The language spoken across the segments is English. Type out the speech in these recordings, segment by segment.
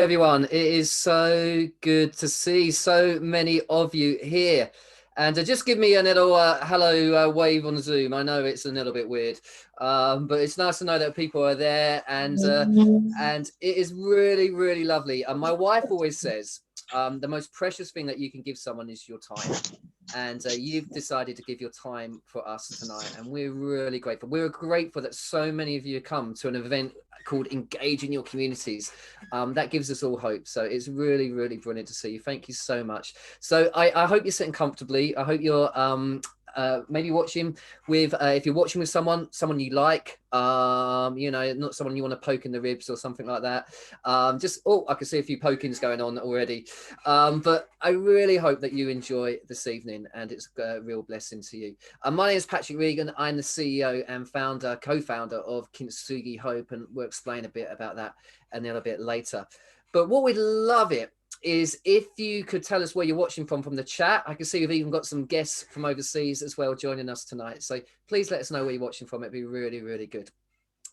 Everyone, it is so good to see so many of you here. And just give me a little hello wave on Zoom. I know it's a little bit weird, but it's nice to know that people are there, and it is really, really lovely. And my wife always says the most precious thing that you can give someone is your time. And you've decided to give your time for us tonight, and we're really grateful. We're grateful that so many of you come to an event called Engage in Your Communities. That gives us all hope. So it's really, really brilliant to see you. Thank you so much. So I hope you're sitting comfortably. I hope you're maybe watching with, if you're watching with someone you like, you know, not someone you want to poke in the ribs or something like that. I can see a few pokings going on already. But I really hope that you enjoy this evening, and it's a real blessing to you. My name is Patrick Regan. I'm the CEO and co-founder of Kinsuki Hope, and we'll explain a bit about that a little bit later. But what we'd love it is if you could tell us where you're watching from the chat. I can see we've even got some guests from overseas as well joining us tonight. So please let us know where you're watching from. It'd be really, really good.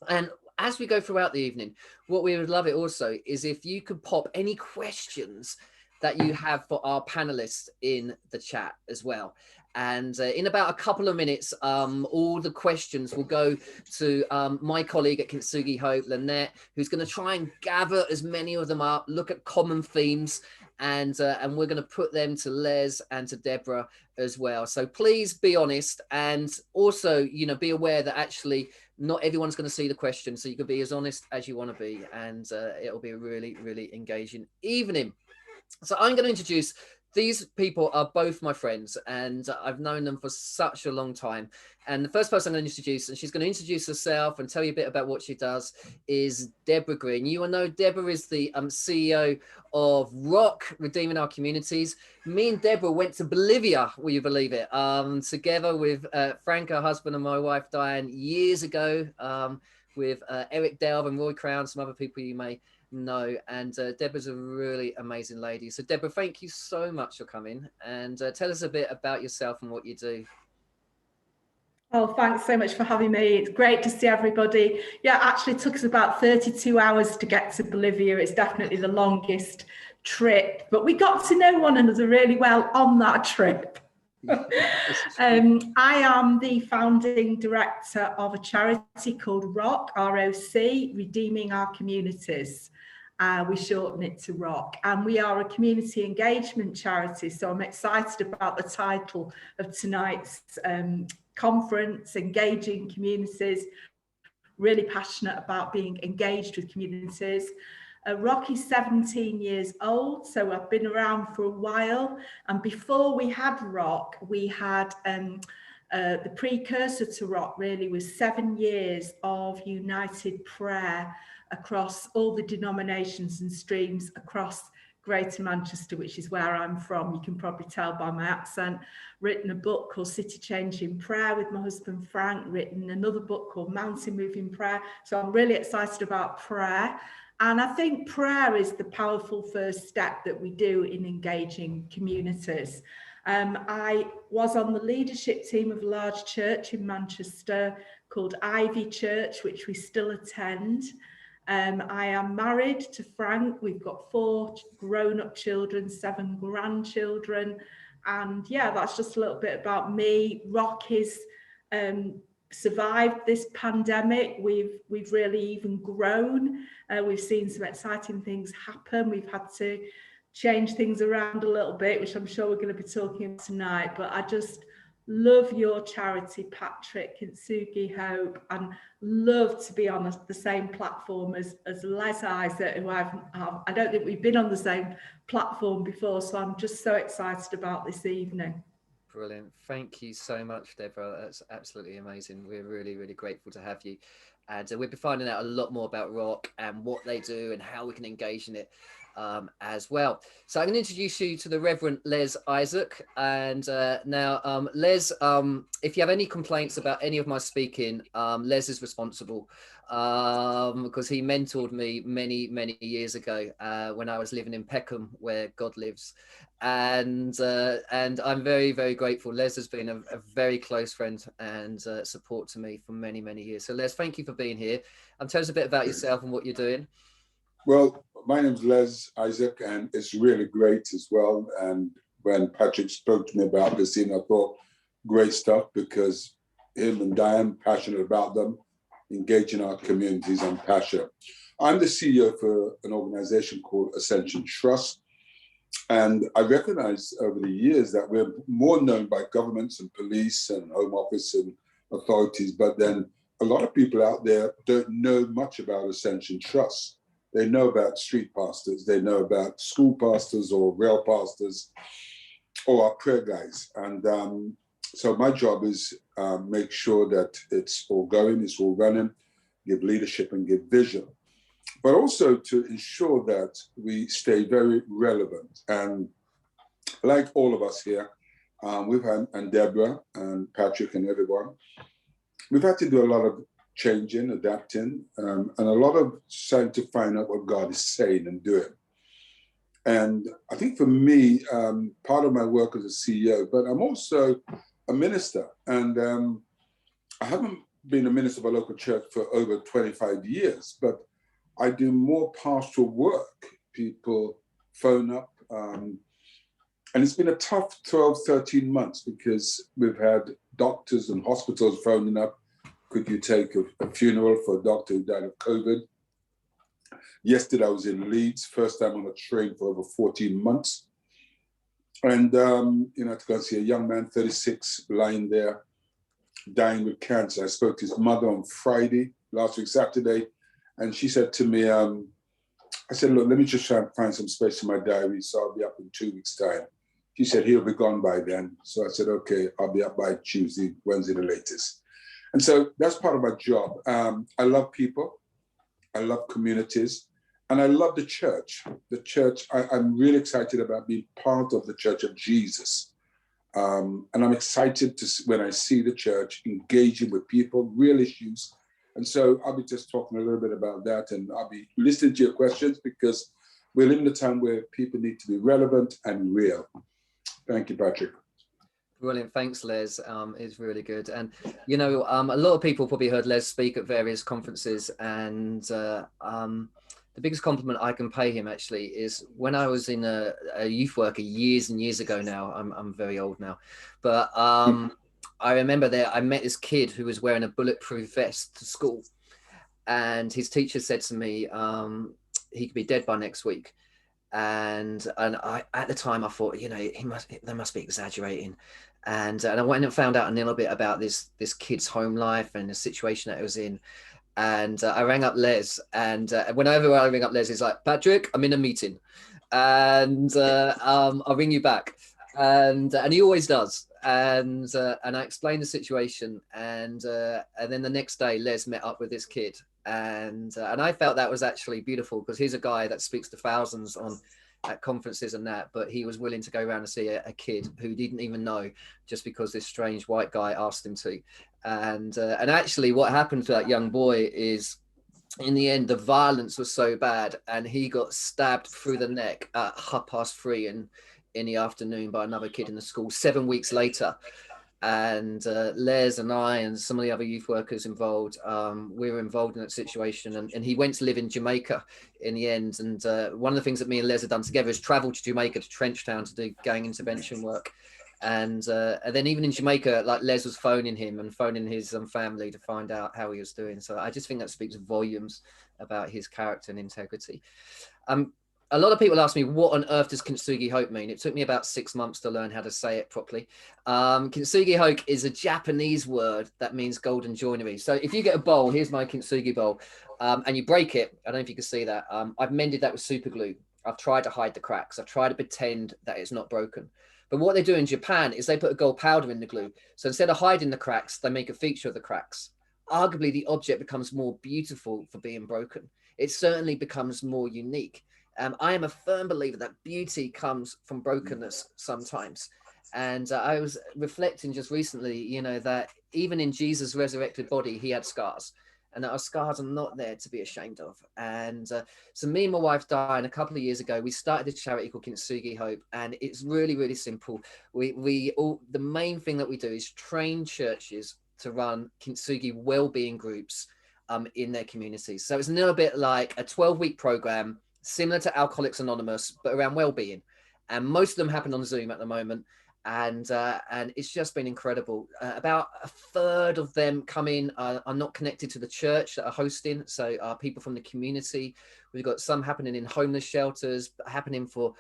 And as we go throughout the evening, what we would love it also is if you could pop any questions that you have for our panelists in the chat as well. And in about a couple of minutes, all the questions will go to my colleague at Kinsuki Hope, Lynette, who's going to try and gather as many of them up, look at common themes, and we're going to put them to Les and to Deborah as well. So please be honest, and also, you know, be aware that actually not everyone's going to see the question, so you can be as honest as you want to be, and it'll be a really, really engaging evening. So I'm going to introduce, these people are both my friends, and I've known them for such a long time. And the first person I'm going to introduce, and she's going to introduce herself and tell you a bit about what she does, is Deborah Green. You will know Deborah is the CEO of Rock, Redeeming Our Communities. Me and Deborah went to Bolivia, will you believe it, together with Frank, her husband, and my wife Diane years ago, with Eric Delve and Roy Crown, some other people you may know. And Deborah's a really amazing lady. So Deborah, thank you so much for coming, and tell us a bit about yourself and what you do. Oh, thanks so much for having me. It's great to see everybody. Yeah, actually it took us about 32 hours to get to Bolivia. It's definitely the longest trip, but we got to know one another really well on that trip. I am the founding director of a charity called ROC, R-O-C, Redeeming Our Communities. We shorten it to ROC, and we are a community engagement charity. So I'm excited about the title of tonight's conference, Engaging Communities. Really passionate about being engaged with communities. ROC is 17 years old, so I've been around for a while. And before we had ROC, we had the precursor to ROC really was 7 years of united prayer across all the denominations and streams across Greater Manchester, which is where I'm from. You can probably tell by my accent. Written a book called City Changing Prayer with my husband Frank, written another book called Mountain Moving Prayer. So I'm really excited about prayer. And I think prayer is the powerful first step that we do in engaging communities. I was on the leadership team of a large church in Manchester called Ivy Church, which we still attend. I am married to Frank. We've got 4 grown-up children, 7 grandchildren. And yeah, that's just a little bit about me. ROC is survived this pandemic. We've really even grown. We've seen some exciting things happen. We've had to change things around a little bit, which I'm sure we're going to be talking about tonight. But I just love your charity, Patrick, Kinsuki Hope, and love to be on the same platform as Les Isaac, who I don't think we've been on the same platform before. So I'm just so excited about this evening. Brilliant. Thank you so much, Deborah. That's absolutely amazing. We're really, really grateful to have you. And we'll be finding out a lot more about ROC and what they do and how we can engage in it as well. So I'm going to introduce you to the Reverend Les Isaac. And now, Les, if you have any complaints about any of my speaking, Les is responsible because he mentored me many, many years ago when I was living in Peckham, where God lives. And I'm very, very grateful. Les has been a very close friend and support to me for many, many years. So Les, thank you for being here. Tell us a bit about yourself and what you're doing. Well, my name's Les Isaac, and it's really great as well. And when Patrick spoke to me about this evening, I thought, great stuff, because him and Diane, passionate about them, engaging our communities and passionate. I'm the CEO for an organization called Ascension Trust. And I recognize over the years that we're more known by governments and police and Home Office and authorities, but then a lot of people out there don't know much about Ascension Trust. They know about street pastors, they know about school pastors or rail pastors or our prayer guys. And so my job is make sure that it's all going, it's all running, give leadership and give vision, but also to ensure that we stay very relevant. And like all of us here, we've had, and Deborah and Patrick and everyone, we've had to do a lot of changing, adapting, and a lot of trying to find out what God is saying and doing. And I think for me, part of my work as a CEO, but I'm also a minister. And I haven't been a minister of a local church for over 25 years, but I do more pastoral work. People phone up. And it's been a tough 12, 13 months, because we've had doctors and hospitals phoning up. Could you take a funeral for a doctor who died of COVID? Yesterday, I was in Leeds, first time on a train for over 14 months. And, to go and see a young man, 36, lying there, dying with cancer. I spoke to his mother on Friday, last week, Saturday, and she said to me, I said, look, let me just try and find some space in my diary, so I'll be up in 2 weeks' time. She said, he'll be gone by then. So I said, okay, I'll be up by Tuesday, Wednesday, the latest. And so that's part of my job. I love people, I love communities, and I love the church. The church, I'm really excited about being part of the Church of Jesus. And I'm excited when I see the church engaging with people, real issues. And so I'll be just talking a little bit about that, and I'll be listening to your questions, because we're living in a time where people need to be relevant and real. Thank you, Patrick. Brilliant. Thanks, Les. It's really good. And, a lot of people probably heard Les speak at various conferences, and the biggest compliment I can pay him actually is when I was in a youth worker years and years ago now. I'm very old now, but I remember I met this kid who was wearing a bulletproof vest to school, and his teacher said to me, he could be dead by next week. And I, at the time, I thought, they must be exaggerating. And I went and found out a little bit about this kid's home life and the situation that it was in. And I rang up Les, and whenever I ring up Les, he's like, Patrick, I'm in a meeting, and I'll ring you back. And he always does. And I explained the situation, and then the next day, Les met up with this kid. And I felt that was actually beautiful, because he's a guy that speaks to thousands at conferences and that, but he was willing to go around and see a kid who didn't even know, just because this strange white guy asked him to. And actually what happened to that young boy is, in the end, the violence was so bad, and he got stabbed through the neck at 3:30 in the afternoon by another kid in the school 7 weeks later. And Les and I and some of the other youth workers involved, we were involved in that situation, and he went to live in Jamaica in the end. And one of the things that me and Les have done together is travel to Jamaica, to Trenchtown, to do gang intervention work. And then even in Jamaica, like, Les was phoning him and phoning his family to find out how he was doing. So I just think that speaks volumes about his character and integrity. A lot of people ask me, what on earth does Kinsuki Hope mean? It took me about 6 months to learn how to say it properly. Kinsuki Hope is a Japanese word that means golden joinery. So if you get a bowl, here's my Kinsugi bowl, and you break it, I don't know if you can see that. I've mended that with super glue. I've tried to hide the cracks. I've tried to pretend that it's not broken. But what they do in Japan is they put a gold powder in the glue. So instead of hiding the cracks, they make a feature of the cracks. Arguably, the object becomes more beautiful for being broken. It certainly becomes more unique. I am a firm believer that beauty comes from brokenness sometimes. And I was reflecting just recently, that even in Jesus' resurrected body, he had scars. And that our scars are not there to be ashamed of. And so me and my wife, Diane, a couple of years ago, we started a charity called Kinsuki Hope. And it's really, really simple. The main thing that we do is train churches to run Kintsugi well-being groups in their communities. So it's a little bit like a 12-week program, similar to Alcoholics Anonymous, but around well-being. And most of them happen on Zoom at the moment. And it's just been incredible. About a third of them come in are not connected to the church that are hosting. So people from the community. We've got some happening in homeless shelters, happening for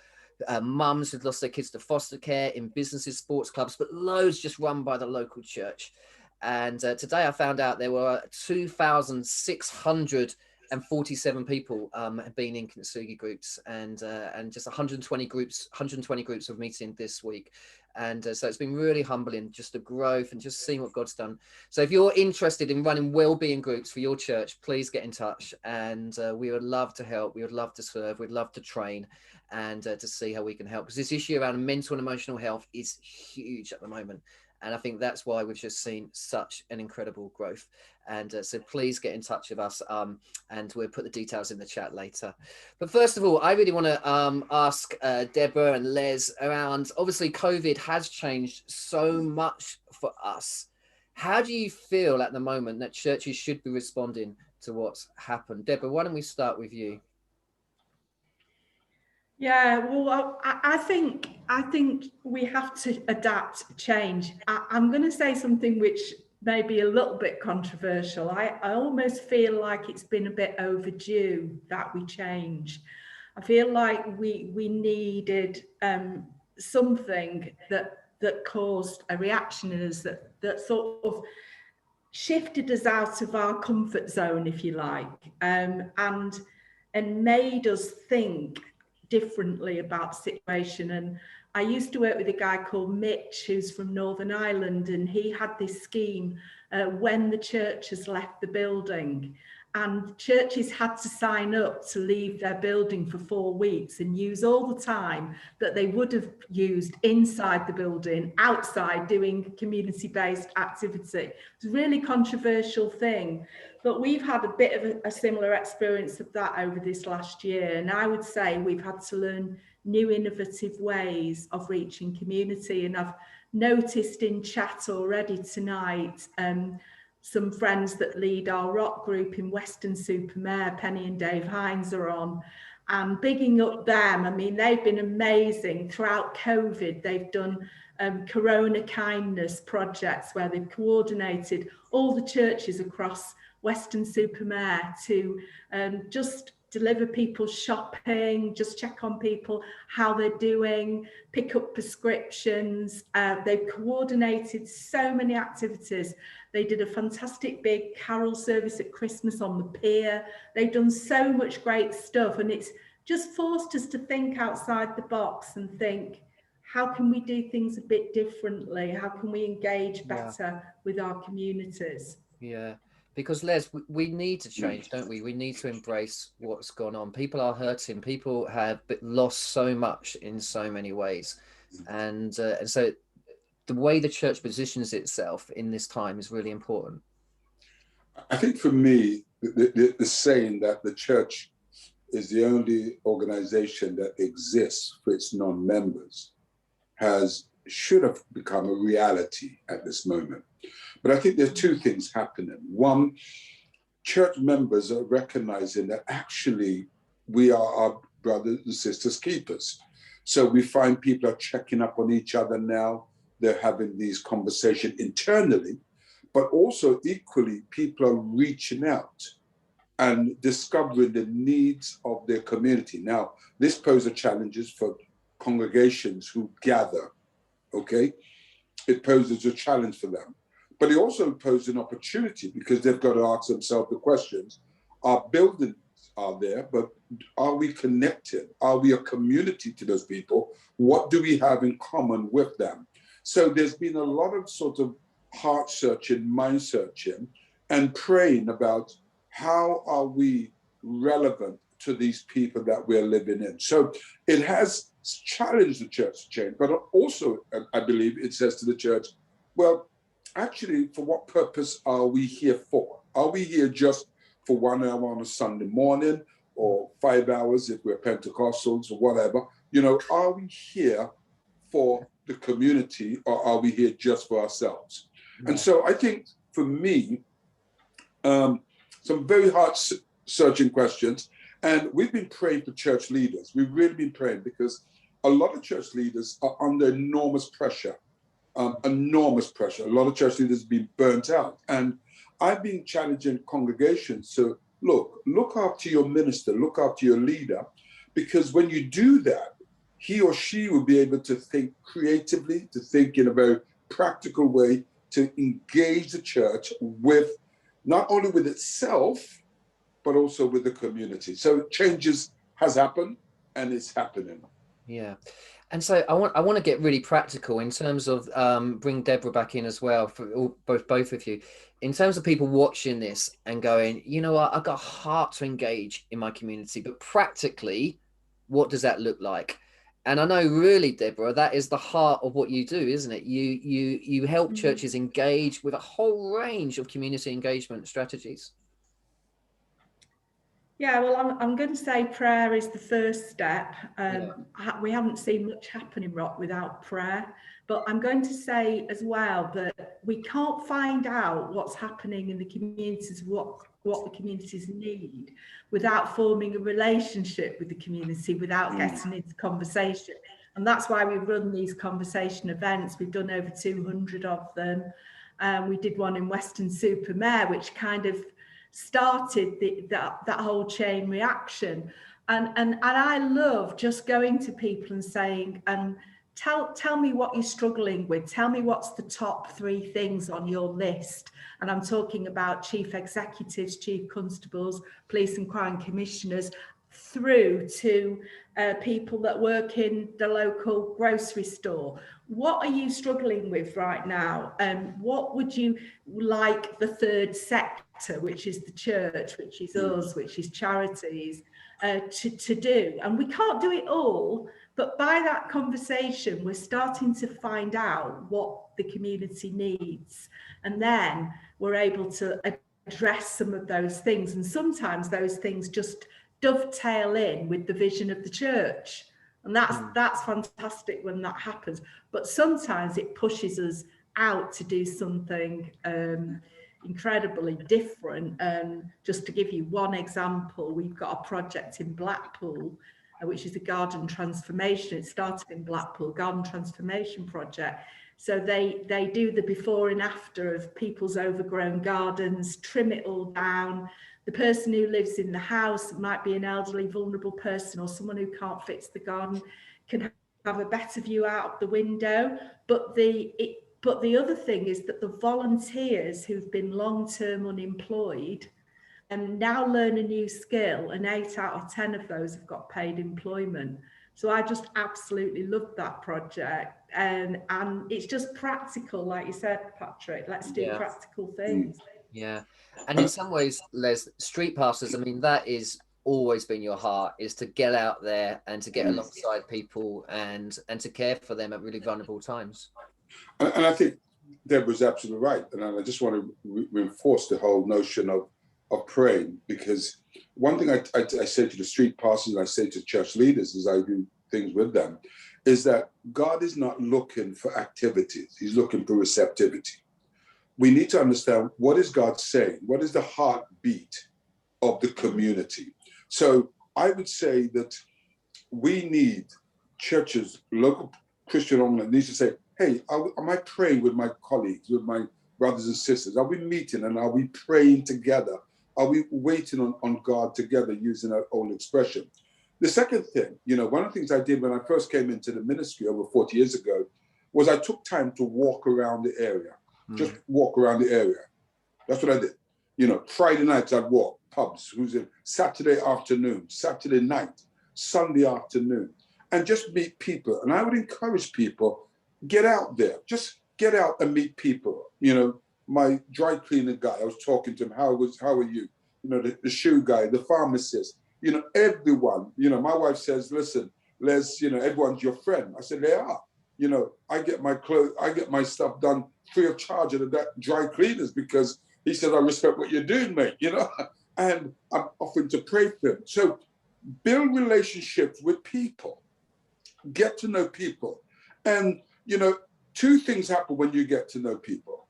mums who've lost their kids to foster care, in businesses, sports clubs, but loads just run by the local church. And today I found out there were 2,647 people have been in Kinsugi groups, and just 120 groups of meeting this week. And so it's been really humbling, just the growth and just seeing what God's done. So if you're interested in running well-being groups for your church, please get in touch, and we would love to help. We would love to serve. We'd love to train, and to see how we can help, because this issue around mental and emotional health is huge at the moment. And I think that's why we've just seen such an incredible growth. And so please get in touch with us, and we'll put the details in the chat later. But first of all, I really want to ask Deborah and Les around, obviously COVID has changed so much for us. How do you feel at the moment that churches should be responding to what's happened? Deborah, why don't we start with you? Yeah, well, I think we have to adapt, change. I'm going to say something which may be a little bit controversial. I almost feel like it's been a bit overdue that we change. I feel like we needed something that caused a reaction in us, that sort of shifted us out of our comfort zone, if you like, and made us think differently about the situation. And I used to work with a guy called Mitch, who's from Northern Ireland, and he had this scheme when the church has left the building, and churches had to sign up to leave their building for 4 weeks and use all the time that they would have used inside the building, outside, doing community-based activity. It's a really controversial thing, but we've had a bit of a similar experience of that over this last year. And I would say we've had to learn new innovative ways of reaching community. And I've noticed in chat already tonight, some friends that lead our rock group in Weston-super-Mare, Penny and Dave Hines, are on, and bigging up them. I mean, they've been amazing throughout COVID. They've done Corona kindness projects where they've coordinated all the churches across Weston-super-Mare to just deliver people shopping, just check on people, how they're doing, pick up prescriptions. They've coordinated so many activities. They did a fantastic big carol service at Christmas on the pier. They've done so much great stuff, and it's just forced us to think outside the box and think, how can we do things a bit differently? How can we engage better with our communities? Yeah. Because Les, we need to change, don't we? We need to embrace what's gone on. People are hurting. People have lost so much in so many ways. And so the way the church positions itself in this time is really important. I think for me, the saying that the church is the only organization that exists for its non-members should have become a reality at this moment. But I think there are two things happening. One, church members are recognizing that actually we are our brothers and sisters keepers. So we find people are checking up on each other now. They're having these conversations internally, but also equally, people are reaching out and discovering the needs of their community. Now, this poses challenges for congregations who gather, okay? It poses a challenge for them. But it also poses an opportunity because they've got to ask themselves the questions. Our buildings are there, but are we connected? Are we a community to those people? What do we have in common with them? So there's been a lot of sort of heart searching, mind searching, and praying about how are we relevant to these people that we're living in. So it has challenged the church to change, but also, I believe it says to the church, well, actually, for what purpose are we here for? Are we here just for 1 hour on a Sunday morning or 5 hours if we're Pentecostals or whatever? You know, are we here for the community or are we here just for ourselves? Right. And so I think for me, some very heart-searching questions. And we've been praying for church leaders. We've really been praying because a lot of church leaders are under enormous pressure. Enormous pressure. A lot of church leaders have been burnt out. And I've been challenging congregations to look after your minister, look after your leader, because when you do that, he or she will be able to think creatively, to think in a very practical way, to engage the church with, not only with itself, but also with the community. So changes has happened and it's happening. Yeah. And so I want to get really practical in terms of bring Deborah back in as well for both of you, in terms of people watching this and going, you know what, I've got a heart to engage in my community, but practically, what does that look like? And I know really, Deborah, that is the heart of what you do, isn't it? You help churches engage with a whole range of community engagement strategies. Yeah, well, I'm going to say prayer is the first step. We haven't seen much happen in Rock without prayer, but I'm going to say as well that we can't find out what's happening in the communities, what the communities need, without forming a relationship with the community, without getting into conversation. And that's why we run these conversation events. We've done over 200 of them. We did one in Weston-super-Mare, which kind of started that whole chain reaction, and I love just going to people and saying, tell me what you're struggling with, tell me what's the top 3 things on your list. And I'm talking about chief executives, chief constables, police and crime commissioners, through to people that work in the local grocery store. What are you struggling with right now? What would you like the third sector, which is the church, which is us, which is charities, to do? And we can't do it all, but by that conversation, we're starting to find out what the community needs. And then we're able to address some of those things. And sometimes those things just dovetail in with the vision of the church, and that's fantastic when that happens. But sometimes it pushes us out to do something incredibly different. Just to give you one example, we've got a project in Blackpool, which is a garden transformation. It started in Blackpool, garden transformation project. So they do the before and after of people's overgrown gardens, trim it all down. The person who lives in the house might be an elderly, vulnerable person, or someone who can't fix the garden, can have a better view out the window. But the other thing is that the volunteers who've been long-term unemployed and now learn a new skill, and 8 out of 10 of those have got paid employment. So I just absolutely love that project. And it's just practical, like you said, Patrick. Let's do practical things. Yeah. And in some ways, Les, street pastors, I mean, that is always been your heart, is to get out there and to get alongside people and to care for them at really vulnerable times. And I think Deborah's absolutely right. And I just want to reinforce the whole notion of praying, because one thing I say to the street pastors, and I say to church leaders as I do things with them, is that God is not looking for activities. He's looking for receptivity. We need to understand, what is God saying? What is the heartbeat of the community? So I would say that we need churches, local Christian organizations, needs to say, hey, am I praying with my colleagues, with my brothers and sisters? Are we meeting and are we praying together? Are we waiting on God together, using that old expression? The second thing, one of the things I did when I first came into the ministry over 40 years ago was I took time to walk around the area. Just walk around the area. That's what I did. Friday nights I'd walk, pubs, Saturday afternoon, Saturday night, Sunday afternoon, and just meet people. And I would encourage people, get out there, just get out and meet people. My dry cleaner guy, I was talking to him, how are you? The shoe guy, the pharmacist, everyone. My wife says, listen, Les, everyone's your friend. I said, they are. I get my clothes, I get my stuff done free of charge at that dry cleaners, because he says, I respect what you're doing, mate, and I'm offering to pray for him. So build relationships with people, get to know people. And, 2 things happen when you get to know people.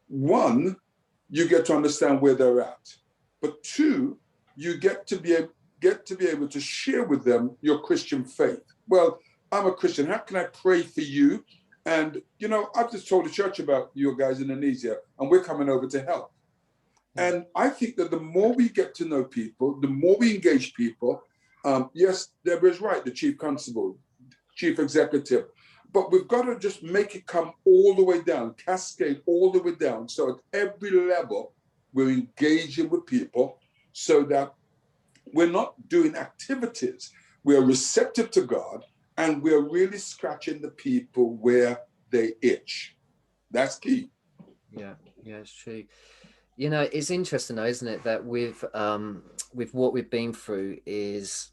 One, you get to understand where they're at. but two, you get to be able to share with them your Christian faith. Well, I'm a Christian. How can I pray for you? And, you know, I've just told the church about you guys in Indonesia, and we're coming over to help. And I think that the more we get to know people, the more we engage people, yes, Deborah's right, the chief constable, chief executive, but we've got to just make it come all the way down, cascade all the way down. So at every level, we're engaging with people so that we're not doing activities. We're receptive to God, and we're really scratching the people where they itch. That's key. Yeah, it's true. You know, it's interesting though, isn't it, that with what we've been through is,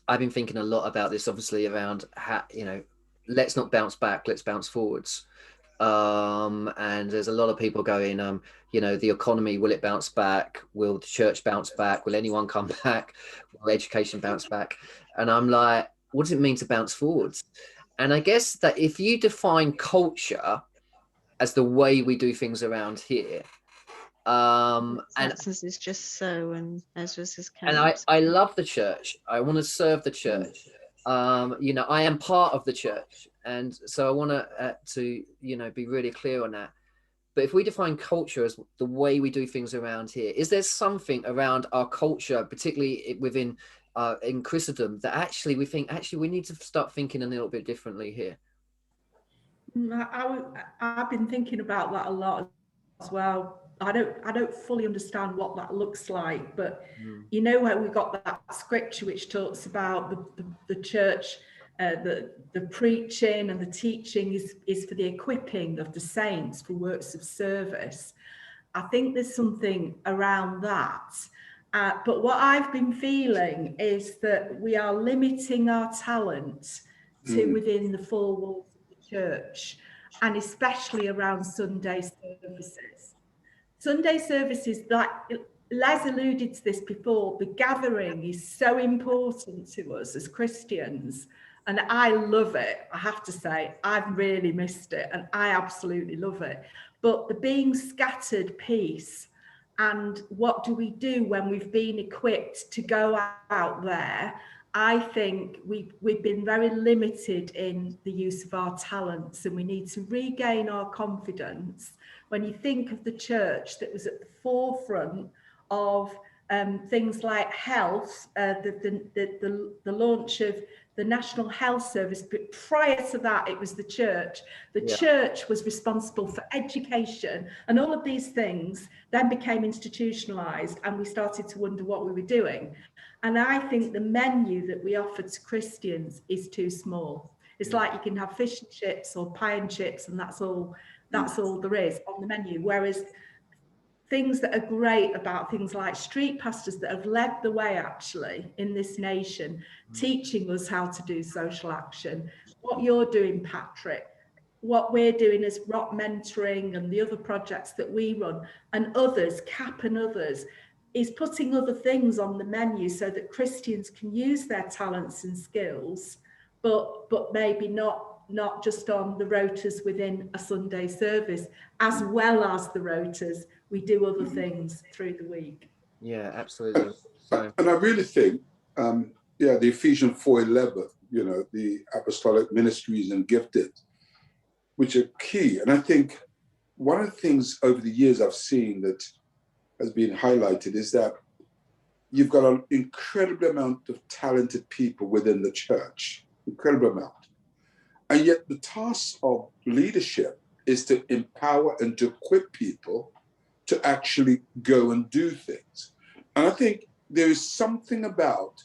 I've been thinking a lot about this, obviously, around how, you know, let's not bounce back, let's bounce forwards. And there's a lot of people going, you know, the economy, will it bounce back? Will the church bounce back? Will anyone come back? Will education bounce back? And I'm like, what does it mean to bounce forwards? And I guess that if you define culture as the way we do things around here, and is just so, and Ezra's is and I love the church. I want to serve the church. You know, I am part of the church, and so I want to you know, be really clear on that. But if we define culture as the way we do things around here, is there something around our culture, particularly within in Christendom, that actually we think we need to start thinking a little bit differently here? I've been thinking about that a lot as well. I don't fully understand what that looks like, but you know, where we got that scripture which talks about the church, the preaching and the teaching is for the equipping of the saints for works of service. I think there's something around that. But what I've been feeling is that we are limiting our talent to within the four walls of the church, and especially around Sunday services. Sunday services, like Les alluded to this before, the gathering is so important to us as Christians, and I love it. I have to say, I've really missed it, and I absolutely love it. But the being scattered piece, and what do we do when we've been equipped to go out there? I think we've been very limited in the use of our talents, and we need to regain our confidence. When you think of the church that was at the forefront of things like health, the launch of the National Health Service, but prior to that, it was the church. The church was responsible for education, and all of these things then became institutionalized, and we started to wonder what we were doing. And I think the menu that we offer to Christians is too small. It's like you can have fish and chips or pie and chips, and that's all there is on the menu. Whereas things that are great about things like street pastors that have led the way actually in this nation, teaching us how to do social action. What you're doing, Patrick, what we're doing as Rock Mentoring and the other projects that we run, and others, CAP and others, is putting other things on the menu so that Christians can use their talents and skills, but maybe not just on the rotas within a Sunday service, as well as the rotas, we do other things through the week. Yeah, absolutely. So, and I really think, the Ephesians 4:11, you know, the apostolic ministries and gifted, which are key. And I think one of the things over the years I've seen that has been highlighted is that you've got an incredible amount of talented people within the church, incredible amount. And yet the task of leadership is to empower and to equip people to actually go and do things. And I think there is something about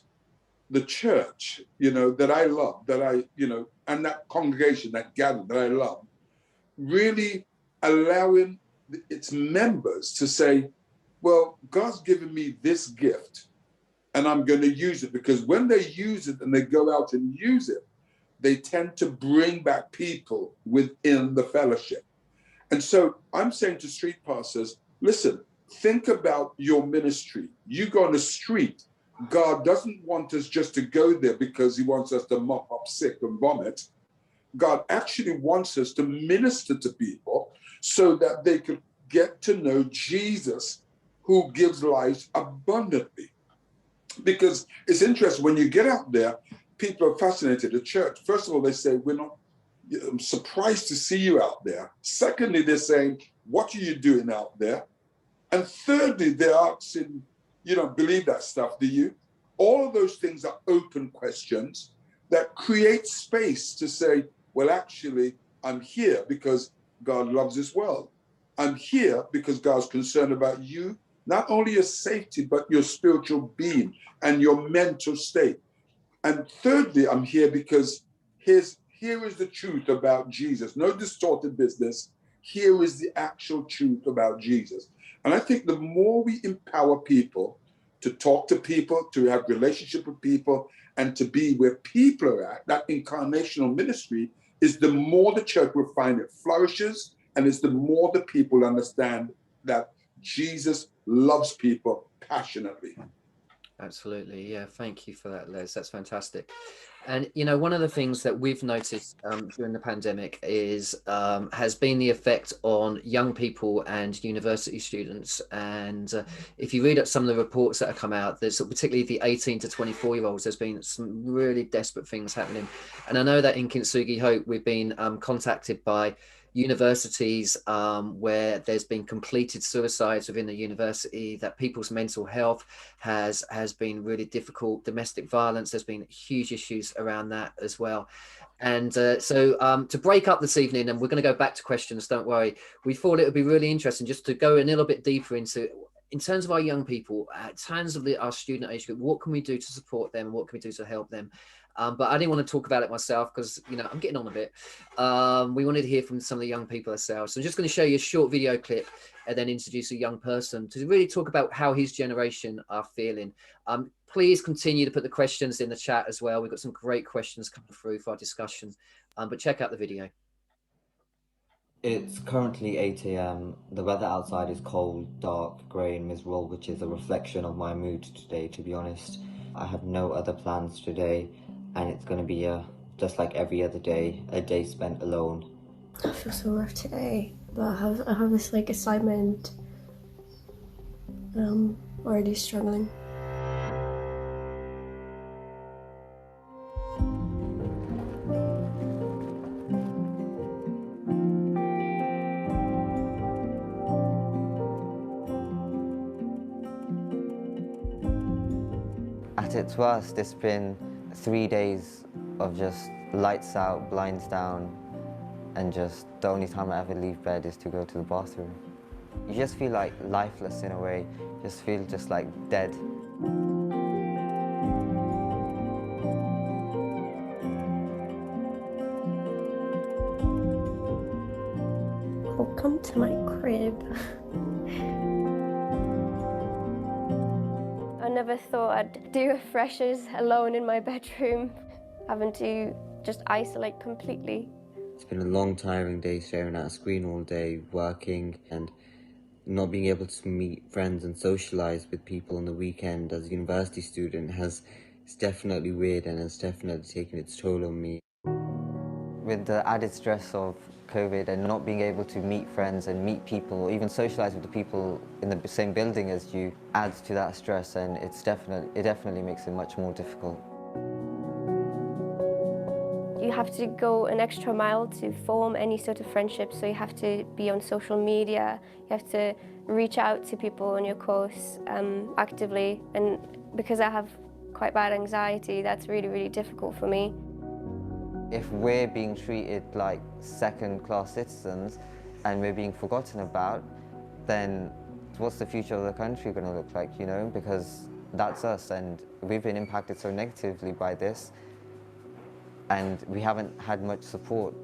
the church, you know, that I love, and that congregation, that gathering that I love, really allowing its members to say, well, God's given me this gift and I'm going to use it, because when they use it and they go out and use it, they tend to bring back people within the fellowship. And so I'm saying to street pastors, listen, think about your ministry. You go on the street. God doesn't want us just to go there because he wants us to mop up sick and vomit. God actually wants us to minister to people so that they could get to know Jesus, who gives life abundantly. Because it's interesting, when you get out there, people are fascinated. The church, first of all, they say, we're not I'm surprised to see you out there. Secondly, they're saying, what are you doing out there? And thirdly, they're asking, you don't believe that stuff, do you? All of those things are open questions that create space to say, well, actually, I'm here because God loves this world. I'm here because God's concerned about you, not only your safety, but your spiritual being and your mental state. And thirdly, I'm here because here is the truth about Jesus. No distorted business. Here is the actual truth about Jesus. And I think the more we empower people to talk to people, to have relationship with people, and to be where people are at, that incarnational ministry, is the more the church will find it flourishes, and it's the more the people understand that Jesus loves people passionately. Absolutely. Yeah. Thank you for that, Les. That's fantastic. And, you know, one of the things that we've noticed during the pandemic is has been the effect on young people and university students. And if you read up some of the reports that have come out, there's particularly the 18 to 24-year-olds, there's been some really desperate things happening. And I know that in Kinsuki Hope, we've been contacted by universities where there's been completed suicides within the university, that people's mental health has been really difficult. Domestic violence, there's been huge issues around that as well. And so to break up this evening, and we're going to go back to questions, don't worry, we thought it would be really interesting just to go a little bit deeper into, in terms of our young people, in terms of our student age group, what can we do to support them? What can we do to help them? But I didn't want to talk about it myself because, you know, I'm getting on a bit. We wanted to hear from some of the young people ourselves. So I'm just going to show you a short video clip and then introduce a young person to really talk about how his generation are feeling. Please continue to put the questions in the chat as well. We've got some great questions coming through for our discussion, but check out the video. It's currently 8 a.m. The weather outside is cold, dark, grey and miserable, which is a reflection of my mood today, to be honest. I have no other plans today, and it's going to be just like every other day, a day spent alone. I feel so rough today, but I have this like assignment, and I'm already struggling. At its worst, it's been 3 days of just lights out, blinds down, and just the only time I ever leave bed is to go to the bathroom. You just feel like lifeless in a way, just feel just like dead. Welcome to my crib. I never thought I'd do a freshers alone in my bedroom, having to just isolate completely. It's been a long, tiring day staring at a screen all day, working, and not being able to meet friends and socialise with people on the weekend as a university student it's definitely weird and has definitely taken its toll on me. With the added stress of COVID and not being able to meet friends and meet people, or even socialise with the people in the same building as you, adds to that stress, and it definitely makes it much more difficult. You have to go an extra mile to form any sort of friendship, so you have to be on social media, you have to reach out to people on your course actively, and because I have quite bad anxiety, that's really, really difficult for me. If we're being treated like second-class citizens and we're being forgotten about, then what's the future of the country going to look like, you know? Because that's us, and we've been impacted so negatively by this, and we haven't had much support.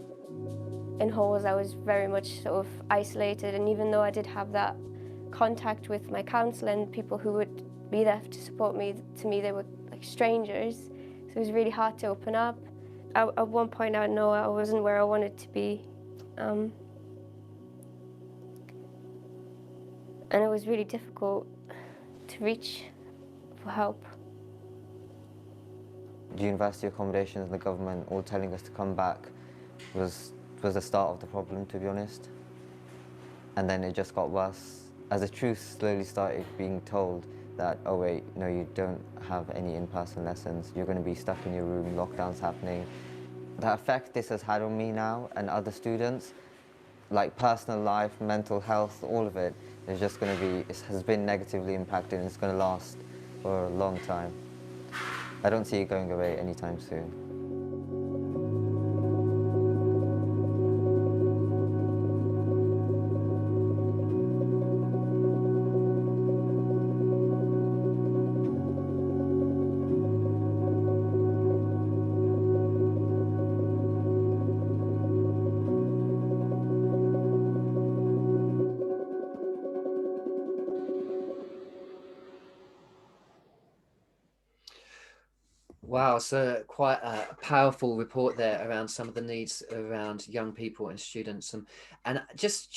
In halls, I was very much sort of isolated, and even though I did have that contact with my counsellor and people who would be there to support me, to me they were like strangers, so it was really hard to open up. At one point I know I wasn't where I wanted to be, and it was really difficult to reach for help. The university accommodations and the government all telling us to come back was the start of the problem, to be honest. And then it just got worse as the truth slowly started being told that, oh wait, no, you don't have any in-person lessons, you're going to be stuck in your room, lockdown's happening. The effect this has had on me now and other students, like personal life, mental health, all of it, is just going to be, it has been negatively impacted, and it's going to last for a long time. I don't see it going away anytime soon. Wow, so quite a powerful report there around some of the needs around young people and students. And just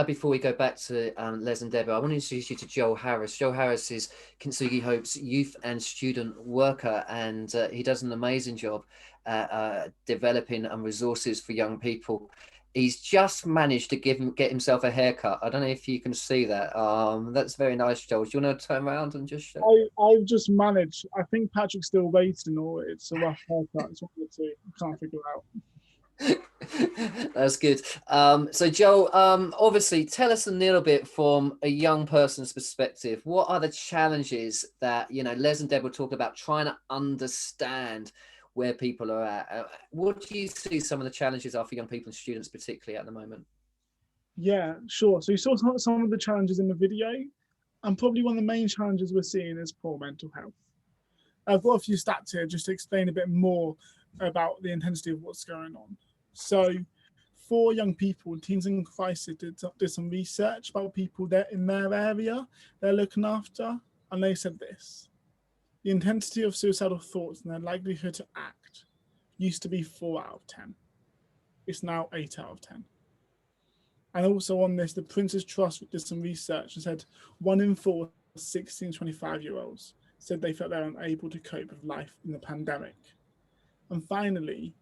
before we go back to Les and Deborah, I want to introduce you to Joel Harris. Joel Harris is Kinsuki Hope's youth and student worker, and he does an amazing job at developing resources for young people. He's just managed to get himself a haircut. I don't know if you can see that. That's very nice, Joel. Do you want to turn around and just show? I've just managed. I think Patrick's still waiting, or it's a rough haircut. It's one of the two. I can't figure out. That's good. So Joel, obviously tell us a little bit from a young person's perspective. What are the challenges that, Les and Deb will talk about trying to understand where people are at? What do you see some of the challenges are for young people and students, particularly at the moment? Yeah, sure. So you saw some of the challenges in the video, and probably one of the main challenges we're seeing is poor mental health. I've got a few stats here just to explain a bit more about the intensity of what's going on. So for young people, Teens in Crisis did some research about people that in their area they're looking after, and they said this: the intensity of suicidal thoughts and their likelihood to act used to be 4 out of 10. It's now 8 out of 10. And also on this, the Prince's Trust did some research and said 1 in 4 16 to 25-year-olds said they felt they're unable to cope with life in the pandemic. And finally,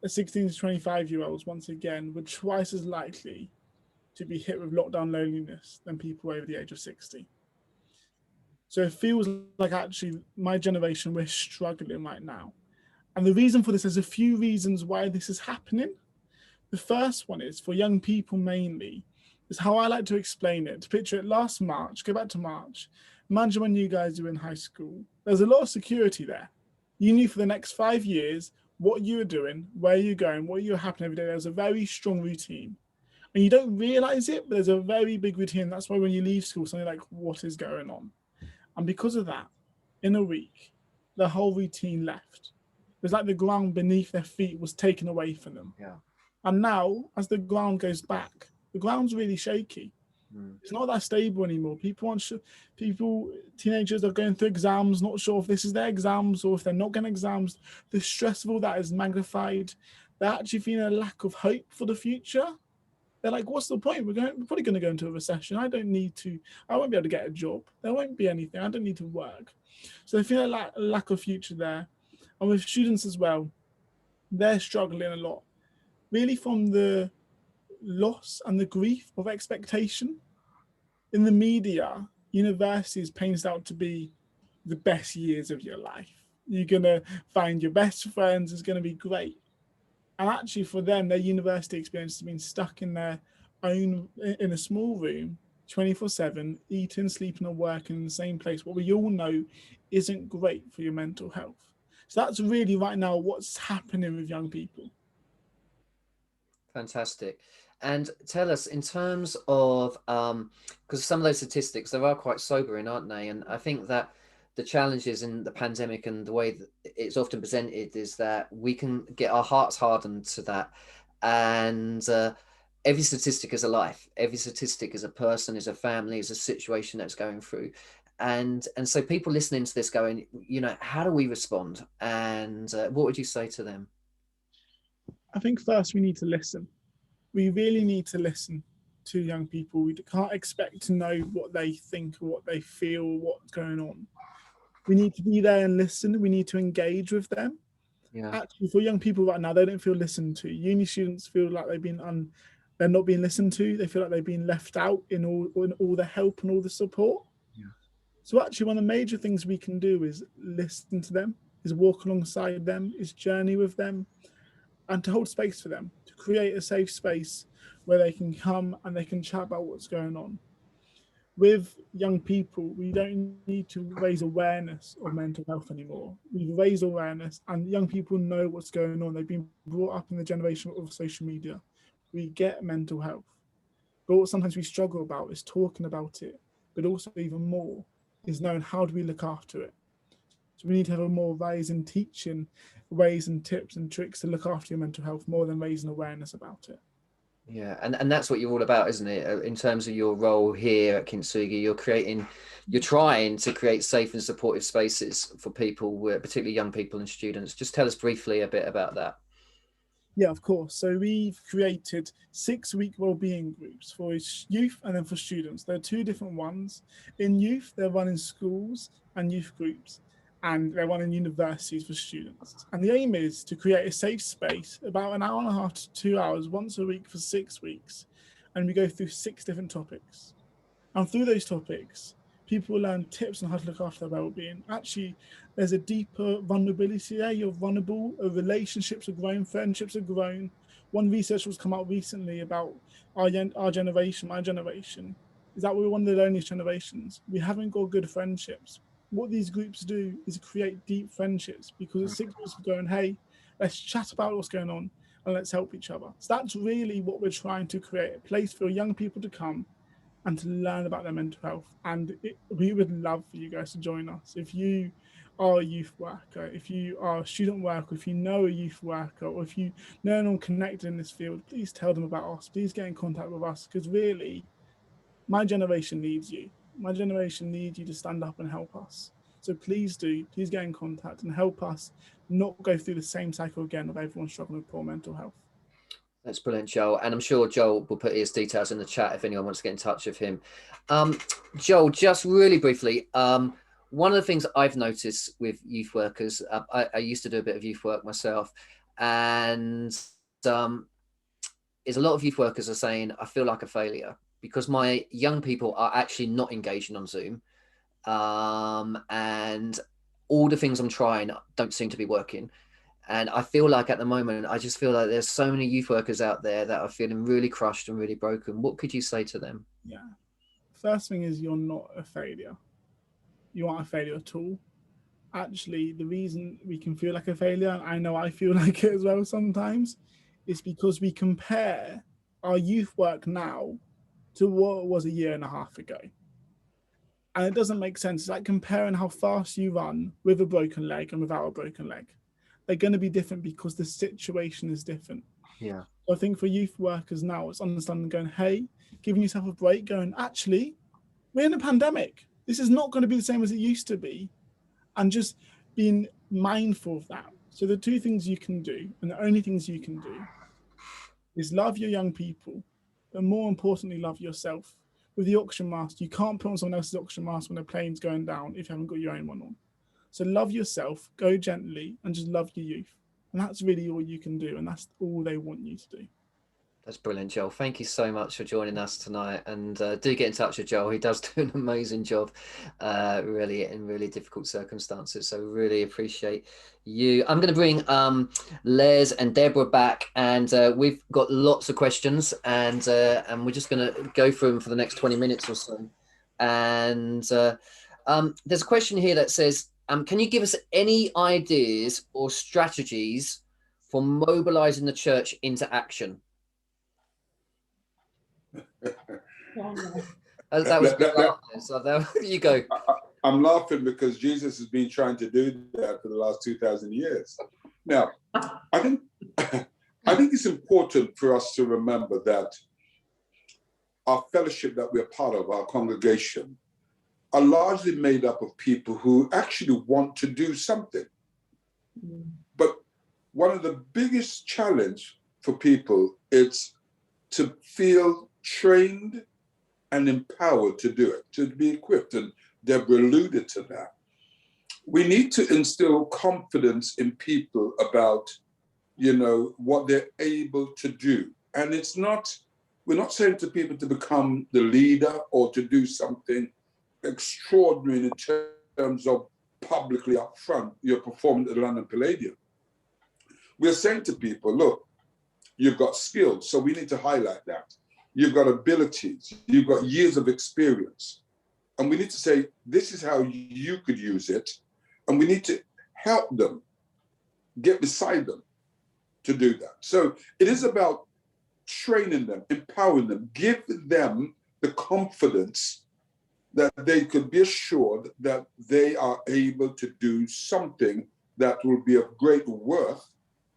16 to 25-year-olds, once again, were twice as likely to be hit with lockdown loneliness than people over the age of 60. So it feels like actually my generation, we're struggling right now. And the reason for this, there's a few reasons why this is happening. The first one is for young people mainly, is how I like to explain it. To picture it last March, go back to March. Imagine when you guys were in high school. There's a lot of security there. You knew for the next 5 years what you were doing, where you're going, what you're happening every day. There's a very strong routine. And you don't realize it, but there's a very big routine. That's why when you leave school, something like, what is going on? And because of that, in a week, the whole routine left. It was like the ground beneath their feet was taken away from them. Yeah. And now, as the ground goes back, the ground's really shaky. It's not that stable anymore. Teenagers are going through exams, not sure if this is their exams or if they're not getting exams. The stress of all that is magnified. They're actually feeling a lack of hope for the future. They're like, what's the point? We're probably going to go into a recession. I won't be able to get a job. There won't be anything. I don't need to work. So they feel a lack of future there. And with students as well, they're struggling a lot. Really from the loss and the grief of expectation. In the media, university is painted out to be the best years of your life. You're going to find your best friends. It's going to be great. And actually for them, their university experience has been stuck in their own, in a small room, 24/7, eating, sleeping and working in the same place. What we all know isn't great for your mental health. So that's really right now what's happening with young people. Fantastic. And tell us, in terms of, because some of those statistics, they are quite sobering, aren't they? And I think that the challenges in the pandemic and the way that it's often presented is that we can get our hearts hardened to that. And every statistic is a life. Every statistic is a person, is a family, is a situation that's going through. And so people listening to this going, how do we respond? And what would you say to them? I think first we need to listen. We really need to listen to young people. We can't expect to know what they think or what they feel or what's going on. We need to be there and listen. We need to engage with them. Yeah. Actually, for young people right now, they don't feel listened to. Uni students feel like they've they're not being listened to. They feel like they've been left out in all the help and all the support. Yeah. So actually one of the major things we can do is listen to them, is walk alongside them, is journey with them, and to hold space for them, to create a safe space where they can come and they can chat about what's going on. With young people, we don't need to raise awareness of mental health anymore. We've raised awareness and young people know what's going on. They've been brought up in the generation of social media. We get mental health. But what sometimes we struggle about is talking about it, but also even more is knowing how do we look after it. So we need to have a more rise in teaching ways and tips and tricks to look after your mental health more than raising awareness about it. Yeah, and that's what you're all about, isn't it? In terms of your role here at Kinsugi, you're trying to create safe and supportive spaces for people, particularly young people and students. Just tell us briefly a bit about that. Yeah, of course. So we've created 6-week wellbeing groups for youth and then for students. There are 2 different ones. In youth, they're run in schools and youth groups, and they're run in universities for students. And the aim is to create a safe space, about 1.5 hours to 2 hours, once a week for 6 weeks. And we go through 6 different topics. And through those topics, people learn tips on how to look after their well-being. Actually, there's a deeper vulnerability there. You're vulnerable, relationships are grown, friendships are grown. One research was come out recently about our generation, my generation, is that we're one of the loneliest generations. We haven't got good friendships. What these groups do is create deep friendships because it's 6 weeks of going, hey, let's chat about what's going on and let's help each other. So that's really what we're trying to create, a place for young people to come and to learn about their mental health. And we would love for you guys to join us. If you are a youth worker, if you are a student worker, if you know a youth worker, or if you know anyone connected in this field, please tell them about us. Please get in contact with us, because really, my generation needs you. My generation needs you to stand up and help us. So please get in contact and help us not go through the same cycle again of everyone struggling with poor mental health. That's brilliant, Joel. And I'm sure Joel will put his details in the chat if anyone wants to get in touch with him. Joel, just really briefly, one of the things I've noticed with youth workers, I used to do a bit of youth work myself, and is a lot of youth workers are saying, I feel like a failure because my young people are actually not engaging on Zoom. And all the things I'm trying don't seem to be working. And I feel like at the moment, I just feel like there's so many youth workers out there that are feeling really crushed and really broken. What could you say to them? Yeah. First thing is, you're not a failure. You aren't a failure at all. Actually, the reason we can feel like a failure, and I know I feel like it as well sometimes, is because we compare our youth work now to what it was 1.5 years ago. And it doesn't make sense. It's like comparing how fast you run with a broken leg and without a broken leg. They're going to be different because the situation is different. Yeah. So I think for youth workers now, it's understanding going, hey, giving yourself a break, going, actually, we're in a pandemic. This is not going to be the same as it used to be. And just being mindful of that. So the 2 things you can do, and the only things you can do, is love your young people, but more importantly, love yourself. With the oxygen mask, you can't put on someone else's oxygen mask when a plane's going down if you haven't got your own one on. So love yourself, go gently, and just love your youth. And that's really all you can do. And that's all they want you to do. That's brilliant, Joel. Thank you so much for joining us tonight. And do get in touch with Joel. He does do an amazing job, really, in really difficult circumstances. So really appreciate you. I'm going to bring Les and Deborah back. And we've got lots of questions. And we're just going to go through them for the next 20 minutes or so. And there's a question here that says, can you give us any ideas or strategies for mobilizing the church into action? That was good laughter. So there you go. I'm laughing because Jesus has been trying to do that for the last 2,000 years. Now, I think it's important for us to remember that our fellowship that we're part of, our congregation, are largely made up of people who actually want to do something. But one of the biggest challenge for people is to feel trained and empowered to do it, to be equipped. And Deborah alluded to that. We need to instill confidence in people about, what they're able to do. And it's not we're not saying to people to become the leader or to do something extraordinary in terms of publicly up front, you're performing at the London Palladium. We're saying to people, look, you've got skills, so we need to highlight that. You've got abilities, you've got years of experience. And we need to say, this is how you could use it. And we need to help them, get beside them to do that. So it is about training them, empowering them, give them the confidence that they could be assured that they are able to do something that will be of great worth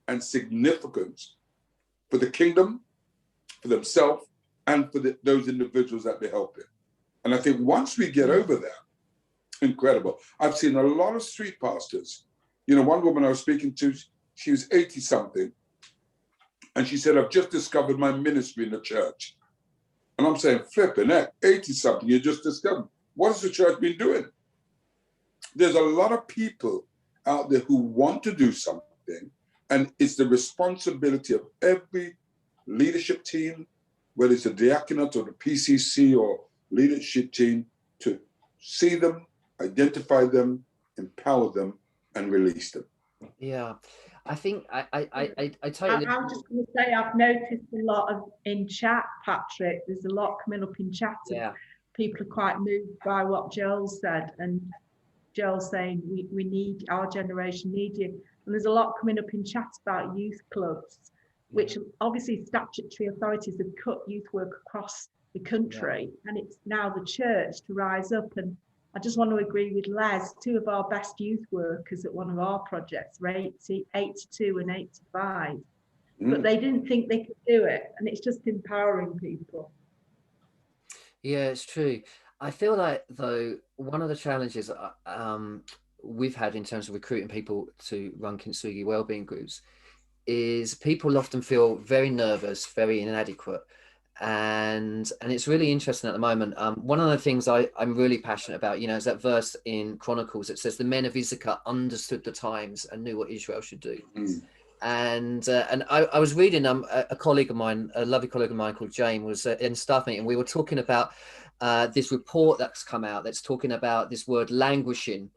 and significance for the kingdom, for themselves, and for those individuals that they're helping. And I think once we get over that, incredible. I've seen a lot of street pastors. You know, one woman I was speaking to, she was 80 something. And she said, I've just discovered my ministry in the church. And I'm saying, flipping heck, 80 something, you just discovered. What has the church been doing? There's a lot of people out there who want to do something. And it's the responsibility of every leadership team, whether it's the diaconate or the PCC or leadership team, to see them, identify them, empower them, and release them. Yeah, I think I totally. I'm just going to say, I've noticed a lot of in chat, Patrick. There's a lot coming up in chat. Yeah. People are quite moved by what Joel said, and Joel saying we need, our generation need you. And there's a lot coming up in chat about youth clubs, which obviously statutory authorities have cut youth work across the country, and it's now the church to rise up. And I just want to agree with Les, two of our best youth workers at one of our projects were 82 and 85, but they didn't think they could do it, and it's just empowering people. Yeah, it's true. I feel like, though, one of the challenges we've had in terms of recruiting people to run Kinsuki wellbeing groups is people often feel very nervous, very inadequate. And it's really interesting at the moment. One of the things I'm really passionate about, you know, is that verse in Chronicles. It says the men of Issachar understood the times and knew what Israel should do. And I was reading a colleague of mine, a lovely colleague of mine called Jane, was in a staff meeting. We were talking about this report that's come out that's talking about this word languishing,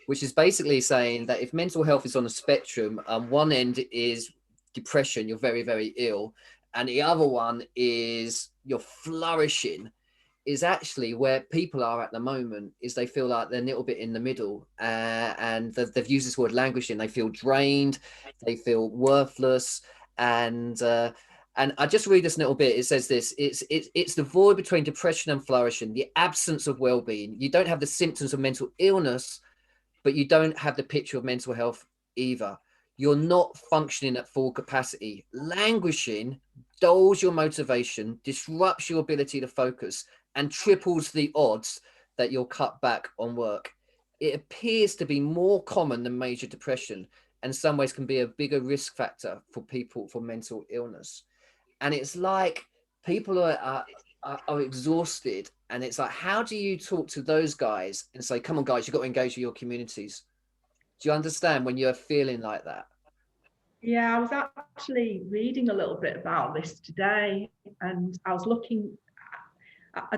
which is basically saying that if mental health is on a spectrum, one end is depression, you're very, very ill, and the other one is you're flourishing, is actually where people are at the moment, is they feel like they're a little bit in the middle, and they've used this word languishing. They feel drained, they feel worthless, and I just read this little bit. It says this: it's the void between depression and flourishing, the absence of well-being. You don't have the symptoms of mental illness, but you don't have the picture of mental health either. You're not functioning at full capacity. Languishing dulls your motivation, disrupts your ability to focus, and triples the odds that you'll cut back on work. It appears to be more common than major depression, and in some ways can be a bigger risk factor for people for mental illness. And it's like people are exhausted, and it's like, how do you talk to those guys and say, come on guys, you've got to engage with your communities? Do you understand when you're feeling like that? Yeah, I was actually reading a little bit about this today, and I was looking, I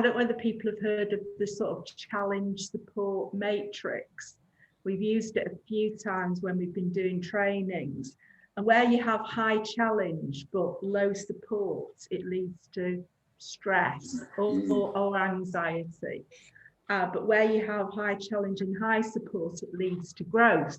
don't know whether people have heard of the sort of challenge support matrix. We've used it a few times when we've been doing trainings, and where you have high challenge but low support, it leads to stress or anxiety. But where you have high challenge and high support, it leads to growth.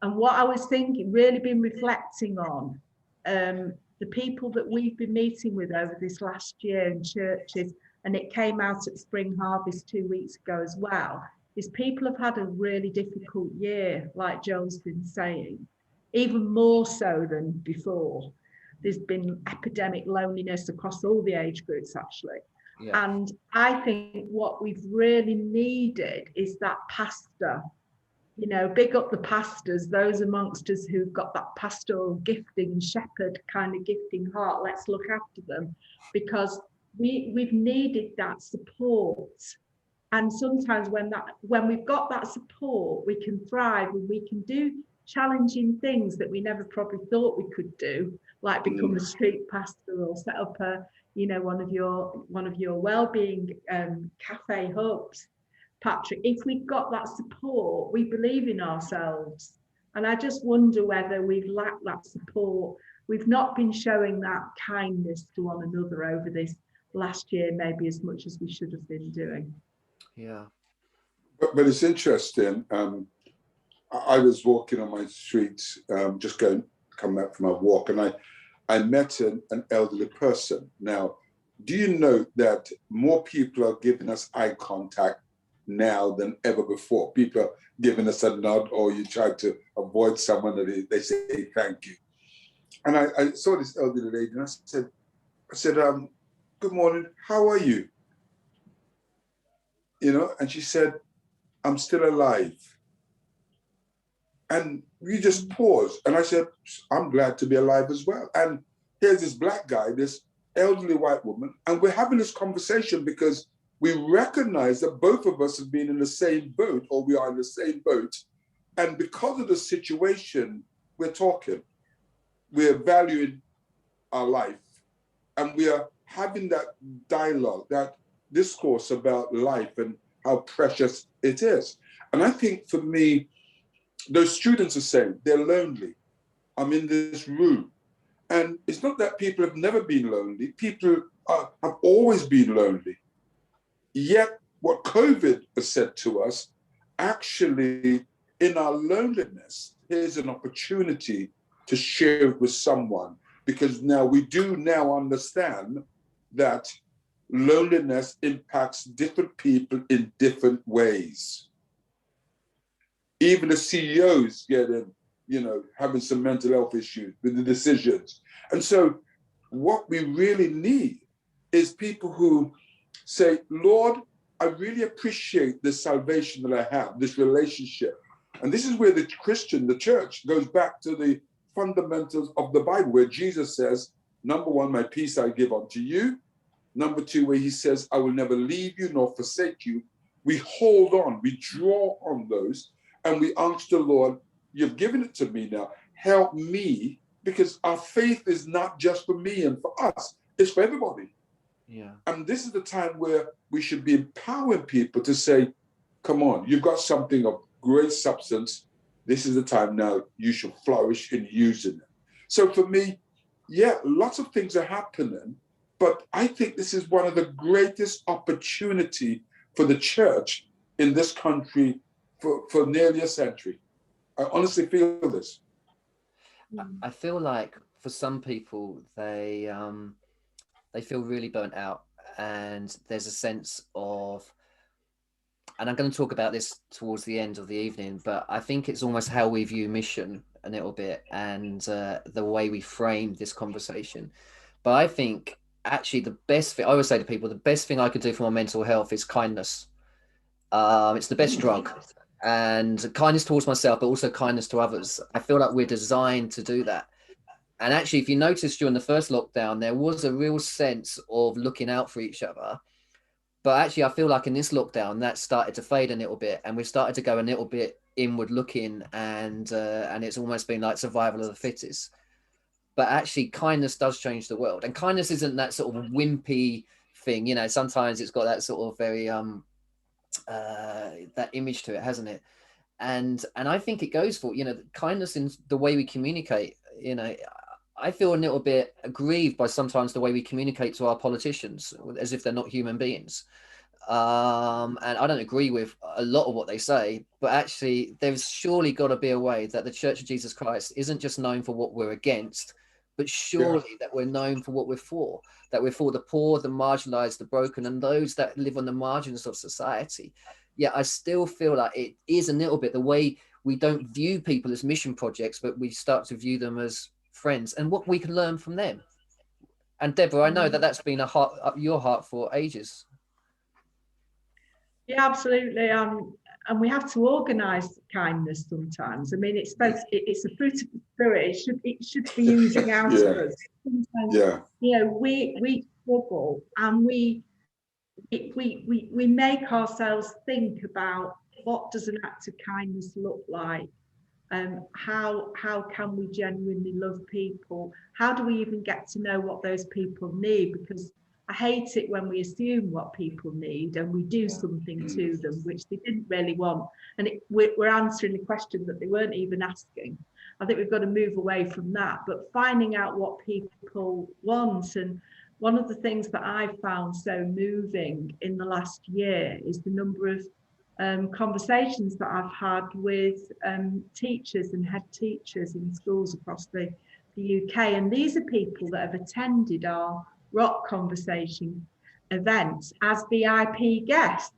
And what I was thinking, really been reflecting on, the people that we've been meeting with over this last year in churches, and it came out at Spring Harvest 2 weeks ago as well, is people have had a really difficult year, like Joel's been saying, even more so than before. There's been epidemic loneliness across all the age groups, actually. Yeah. And I think what we've really needed is that pastor. You know, big up the pastors, those amongst us who've got that pastoral gifting and shepherd kind of gifting heart. Let's look after them, because we've needed that support. And sometimes when we've got that support, we can thrive and we can do challenging things that we never probably thought we could do, like become a street pastor or set up a one of your well-being cafe hubs, Patrick. If we've got that support, we believe in ourselves. And I just wonder whether we've lacked that support. We've not been showing that kindness to one another over this last year, maybe as much as we should have been doing. Yeah. But it's interesting. I was walking on my street, just come back from a walk, and I met an elderly person. Now, do you know that more people are giving us eye contact now than ever before? People are giving us a nod, or you try to avoid someone and they say thank you. And I saw this elderly lady, and I said, good morning, how are you? And she said, I'm still alive. And we just paused. And I said, I'm glad to be alive as well. And here's this black guy, this elderly white woman, and we're having this conversation because we recognize that both of us have been in the same boat, or we are in the same boat. And because of the situation, we're talking, we're valuing our life, and we are having that dialogue, that discourse about life and how precious it is. And I think for me, those students are saying they're lonely. I'm in this room. And it's not that people have never been lonely. People have always been lonely. Yet what COVID has said to us, actually, in our loneliness, here's an opportunity to share it with someone, because now we do now understand that loneliness impacts different people in different ways. Even the CEOs having some mental health issues with the decisions. And so what we really need is people who say, Lord, I really appreciate this salvation that I have, this relationship. And this is where the Christian, the church, goes back to the fundamentals of the Bible, where Jesus says, number one, my peace I give unto you. Number two, where he says, I will never leave you nor forsake you. We hold on, we draw on those, and we ask the Lord, you've given it to me now, help me, because our faith is not just for me and for us, it's for everybody. Yeah. And this is the time where we should be empowering people to say, come on, you've got something of great substance. This is the time now you should flourish in using it. So for me, yeah, lots of things are happening, but I think this is one of the greatest opportunity for the church in this country for nearly a century. I honestly feel this. I feel like for some people, they feel really burnt out, and there's a sense of, and I'm going to talk about this towards the end of the evening, but I think it's almost how we view mission a little bit, and the way we frame this conversation. But I think actually the best thing, I always say to people, the best thing I could do for my mental health is kindness. It's the best drug. And kindness towards myself, but also kindness to others. I feel like we're designed to do that. And actually, if you notice during the first lockdown, there was a real sense of looking out for each other. But actually, I feel like in this lockdown, that started to fade a little bit, and we started to go a little bit inward looking, and it's almost been like survival of the fittest. But actually, kindness does change the world, and kindness isn't that sort of wimpy thing. Sometimes it's got that sort of very that image to it, hasn't it? And I think it goes for kindness in the way we communicate. I feel a little bit aggrieved by sometimes the way we communicate to our politicians, as if they're not human beings. And I don't agree with a lot of what they say, but actually there's surely got to be a way that the Church of Jesus Christ isn't just known for what we're against, but surely that we're known for what we're for, that we're for the poor, the marginalized, the broken, and those that live on the margins of society. Yeah, I still feel like it is a little bit the way we don't view people as mission projects, but we start to view them as friends and what we can learn from them. And Deborah, I know that that's been your heart for ages. Yeah, absolutely. And we have to organise kindness sometimes. I mean, it's a fruit of the spirit. It should be oozing out of us. Sometimes, we struggle, and we make ourselves think about what does an act of kindness look like. How can we genuinely love people? How do we even get to know what those people need? Because I hate it when we assume what people need and we do something to them which they didn't really want, and we're answering a question that they weren't even asking. I think we've got to move away from that, but finding out what people want. And one of the things that I've found so moving in the last year is the number of conversations that I've had with teachers and head teachers in schools across the UK. And these are people that have attended our Rock Conversation events as VIP guests.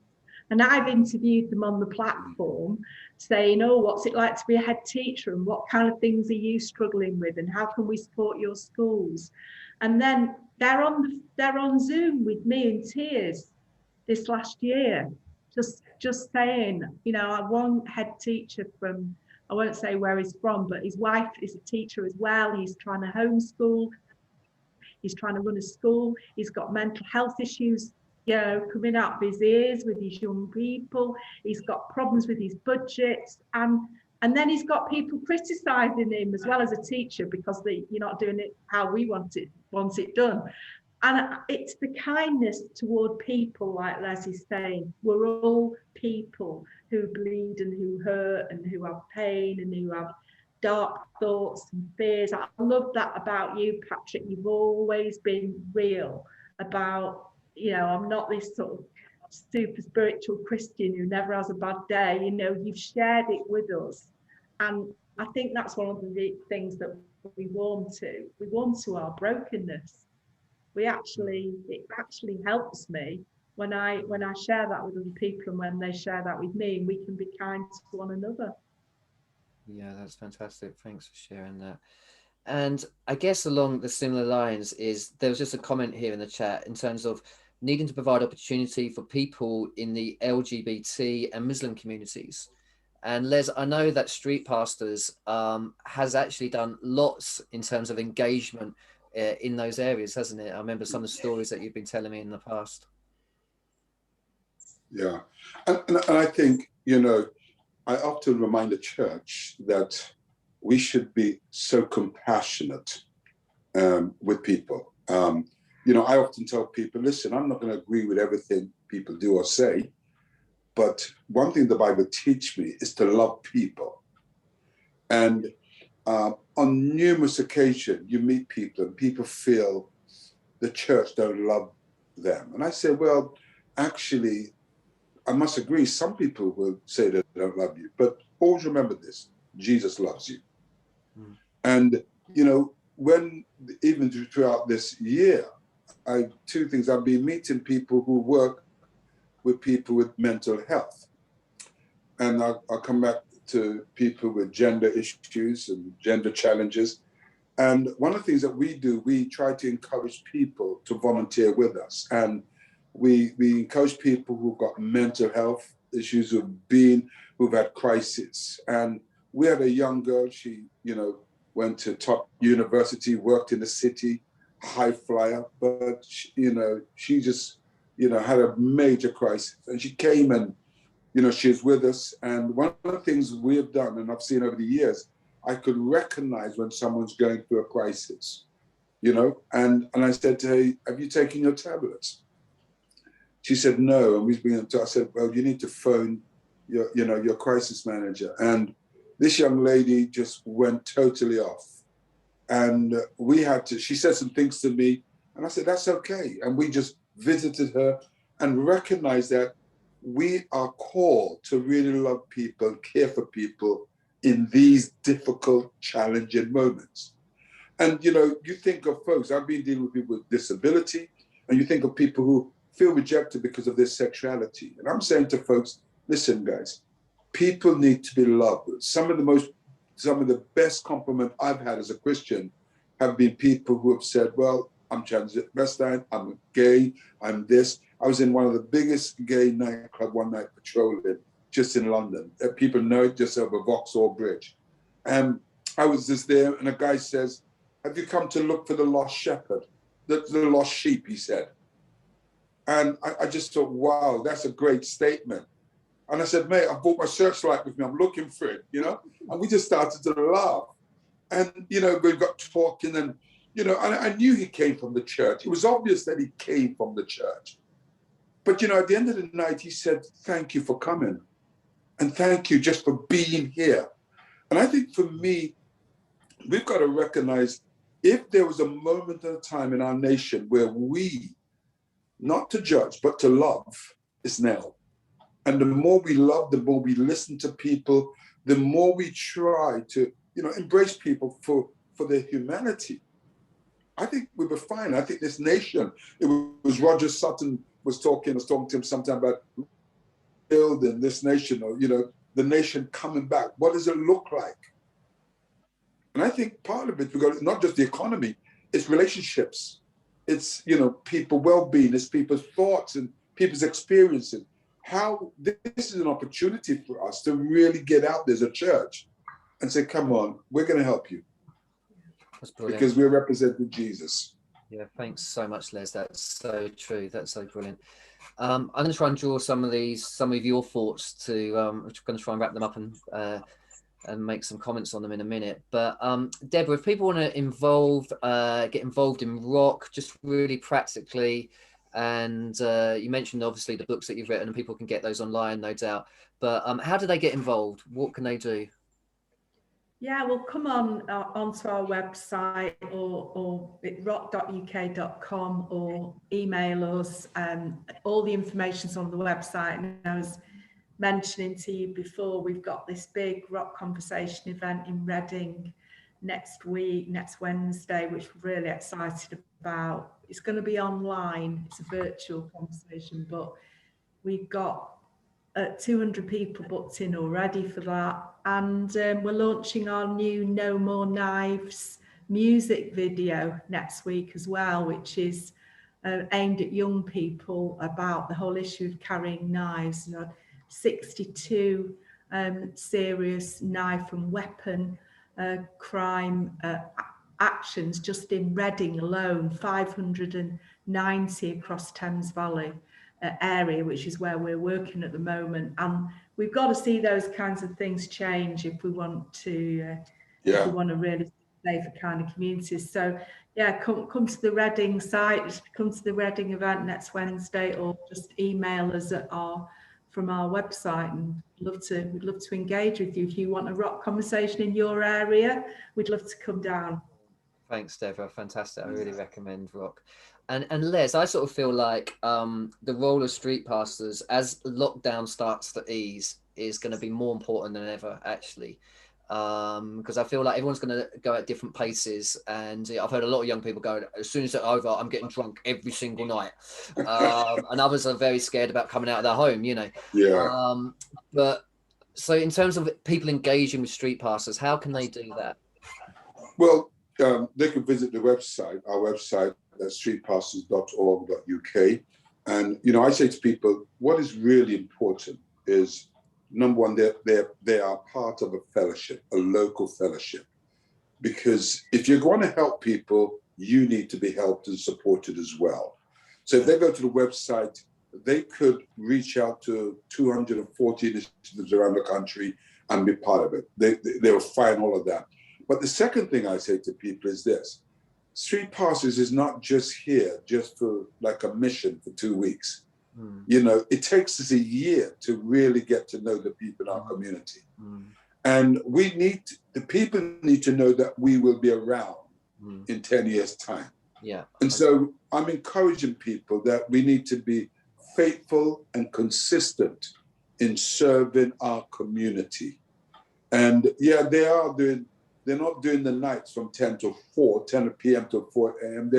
And I've interviewed them on the platform saying, oh, what's it like to be a head teacher, and what kind of things are you struggling with, and how can we support your schools? And then they're on Zoom with me in tears this last year, just saying, you know, I one head teacher from, I won't say where he's from, but his wife is a teacher as well. He's trying to homeschool. He's trying to run a school. He's got mental health issues, you know, coming out of his ears with his young people. He's got problems with his budgets. And then he's got people criticising him as well as a teacher because you're not doing it how we want it done. And it's the kindness toward people, like Leslie's saying. We're all people who bleed and who hurt and who have pain and who have dark thoughts and fears. I love that about you, Patrick. You've always been real about, you know, I'm not this sort of super spiritual Christian who never has a bad day. You know, you've shared it with us. And I think that's one of the things that we warm to. We warm to our brokenness. It actually helps me when I share that with other people, and when they share that with me, and we can be kind to one another. Yeah, that's fantastic. Thanks for sharing that. And I guess along the similar lines is there was just a comment here in the chat in terms of needing to provide opportunity for people in the LGBT and Muslim communities. And Les, I know that Street Pastors has actually done lots in terms of engagement in those areas, hasn't it? I remember some of the stories that you've been telling me in the past. Yeah, and I think, you know, I often remind the church that we should be so compassionate with people. You know, I often tell people, listen, I'm not going to agree with everything people do or say, but one thing the Bible teaches me is to love people. And on numerous occasions, you meet people and people feel the church don't love them. And I say, well, actually, I must agree, some people will say that they don't love you, but always remember this, Jesus loves you. And, you know, when, even throughout this year, two things, I've been meeting people who work with people with mental health. And I'll come back to people with gender issues and gender challenges. And one of the things that we do, we try to encourage people to volunteer with us. And we encourage people who've got mental health issues, who've had crisis. And we had a young girl, she, you know, went to top university, worked in the city, high flyer, but she, you know, she just, you know, had a major crisis. And she came and, you know, she's with us. And one of the things we have done, and I've seen over the years, I could recognize when someone's going through a crisis, you know, and I said to her, have you taken your tablets? She said, no. And I said, well, you need to phone your crisis manager. And this young lady just went totally off. And she said some things to me, and I said, that's okay. And we just visited her and recognized that we are called to really love people, care for people in these difficult, challenging moments. And, you know, you think of folks, I've been dealing with people with disability, and you think of people who feel rejected because of their sexuality. And I'm saying to folks, listen, guys, people need to be loved. Some of the best compliment I've had as a Christian have been people who have said, well, I'm transvestite, I'm gay, I'm this. I was in one of the biggest gay nightclub one night patrolling just in London. People know it just over Vauxhall Bridge. And I was just there, and a guy says, have you come to look for the lost shepherd, the lost sheep, he said. And I just thought, wow, that's a great statement. And I said, mate, I brought my searchlight with me. I'm looking for it, you know? And we just started to laugh. And, you know, we got talking, and you know, I knew he came from the church. It was obvious that he came from the church. But, you know, at the end of the night, he said, thank you for coming. And thank you just for being here. And I think for me, we've got to recognize if there was a moment in time in our nation where we, not to judge, but to love, is now. And the more we love, the more we listen to people, the more we try to, you know, embrace people for their humanity. I think we were fine. I think this nation, it was Roger Sutton was talking to him sometime about building this nation, or, you know, the nation coming back. What does it look like? And I think part of it, because not just the economy, it's relationships. It's, you know, people well-being, it's people's thoughts and people's experiences. How this is an opportunity for us to really get out there as a church and say, come on, we're going to help you. That's brilliant. Because we're representing Jesus. Yeah, thanks so much, Les. That's so true. That's so brilliant. I'm going to try and draw some of your thoughts to. I'm going to try and wrap them up and make some comments on them in a minute. But Deborah, if people want to get involved in rock, just really practically, and you mentioned obviously the books that you've written, and people can get those online, no doubt. But how do they get involved? What can they do? Yeah, well, come on onto our website or rock.uk.com, or email us. All the information's on the website. And I was mentioning to you before, we've got this big rock conversation event in Reading next Wednesday, which we're really excited about. It's going to be online. It's a virtual conversation, but we've got 200 people booked in already for that. And we're launching our new No More Knives music video next week as well, which is aimed at young people about the whole issue of carrying knives. You know, 62 serious knife and weapon crime actions just in Reading alone, 590 across Thames Valley area, which is where we're working at the moment. And we've got to see those kinds of things change if we want to if we want to really save the kind of communities. So yeah, come to the Reading site, come to the Reading event next Wednesday, or just email us from our website, and we'd love to engage with you. If you want a rock conversation in your area, we'd love to come down. Thanks, Deborah. Fantastic. I really recommend rock. And Les, I sort of feel like the role of street pastors as lockdown starts to ease is going to be more important than ever, actually. Because I feel like everyone's going to go at different paces, and I've heard a lot of young people go, as soon as it's over, I'm getting drunk every single night, and others are very scared about coming out of their home, you know. Yeah. But so in terms of people engaging with street pastors, how can they do that? Well, they can visit our website at streetpastors.org.uk, and you know, I say to people, what is really important is, number one, they are part of a fellowship, a local fellowship. Because if you're going to help people, you need to be helped and supported as well. So if they go to the website, they could reach out to 240 initiatives around the country and be part of it. They will find all of that. But the second thing I say to people is this: Street Pastors is not just here just for like a mission for 2 weeks. You know, it takes us a year to really get to know the people in our community. And the people need to know that we will be around in 10 years' time. Yeah. And so I'm encouraging people that we need to be faithful and consistent in serving our community. And yeah, they're not doing the nights from 10 p.m. to 4 a.m.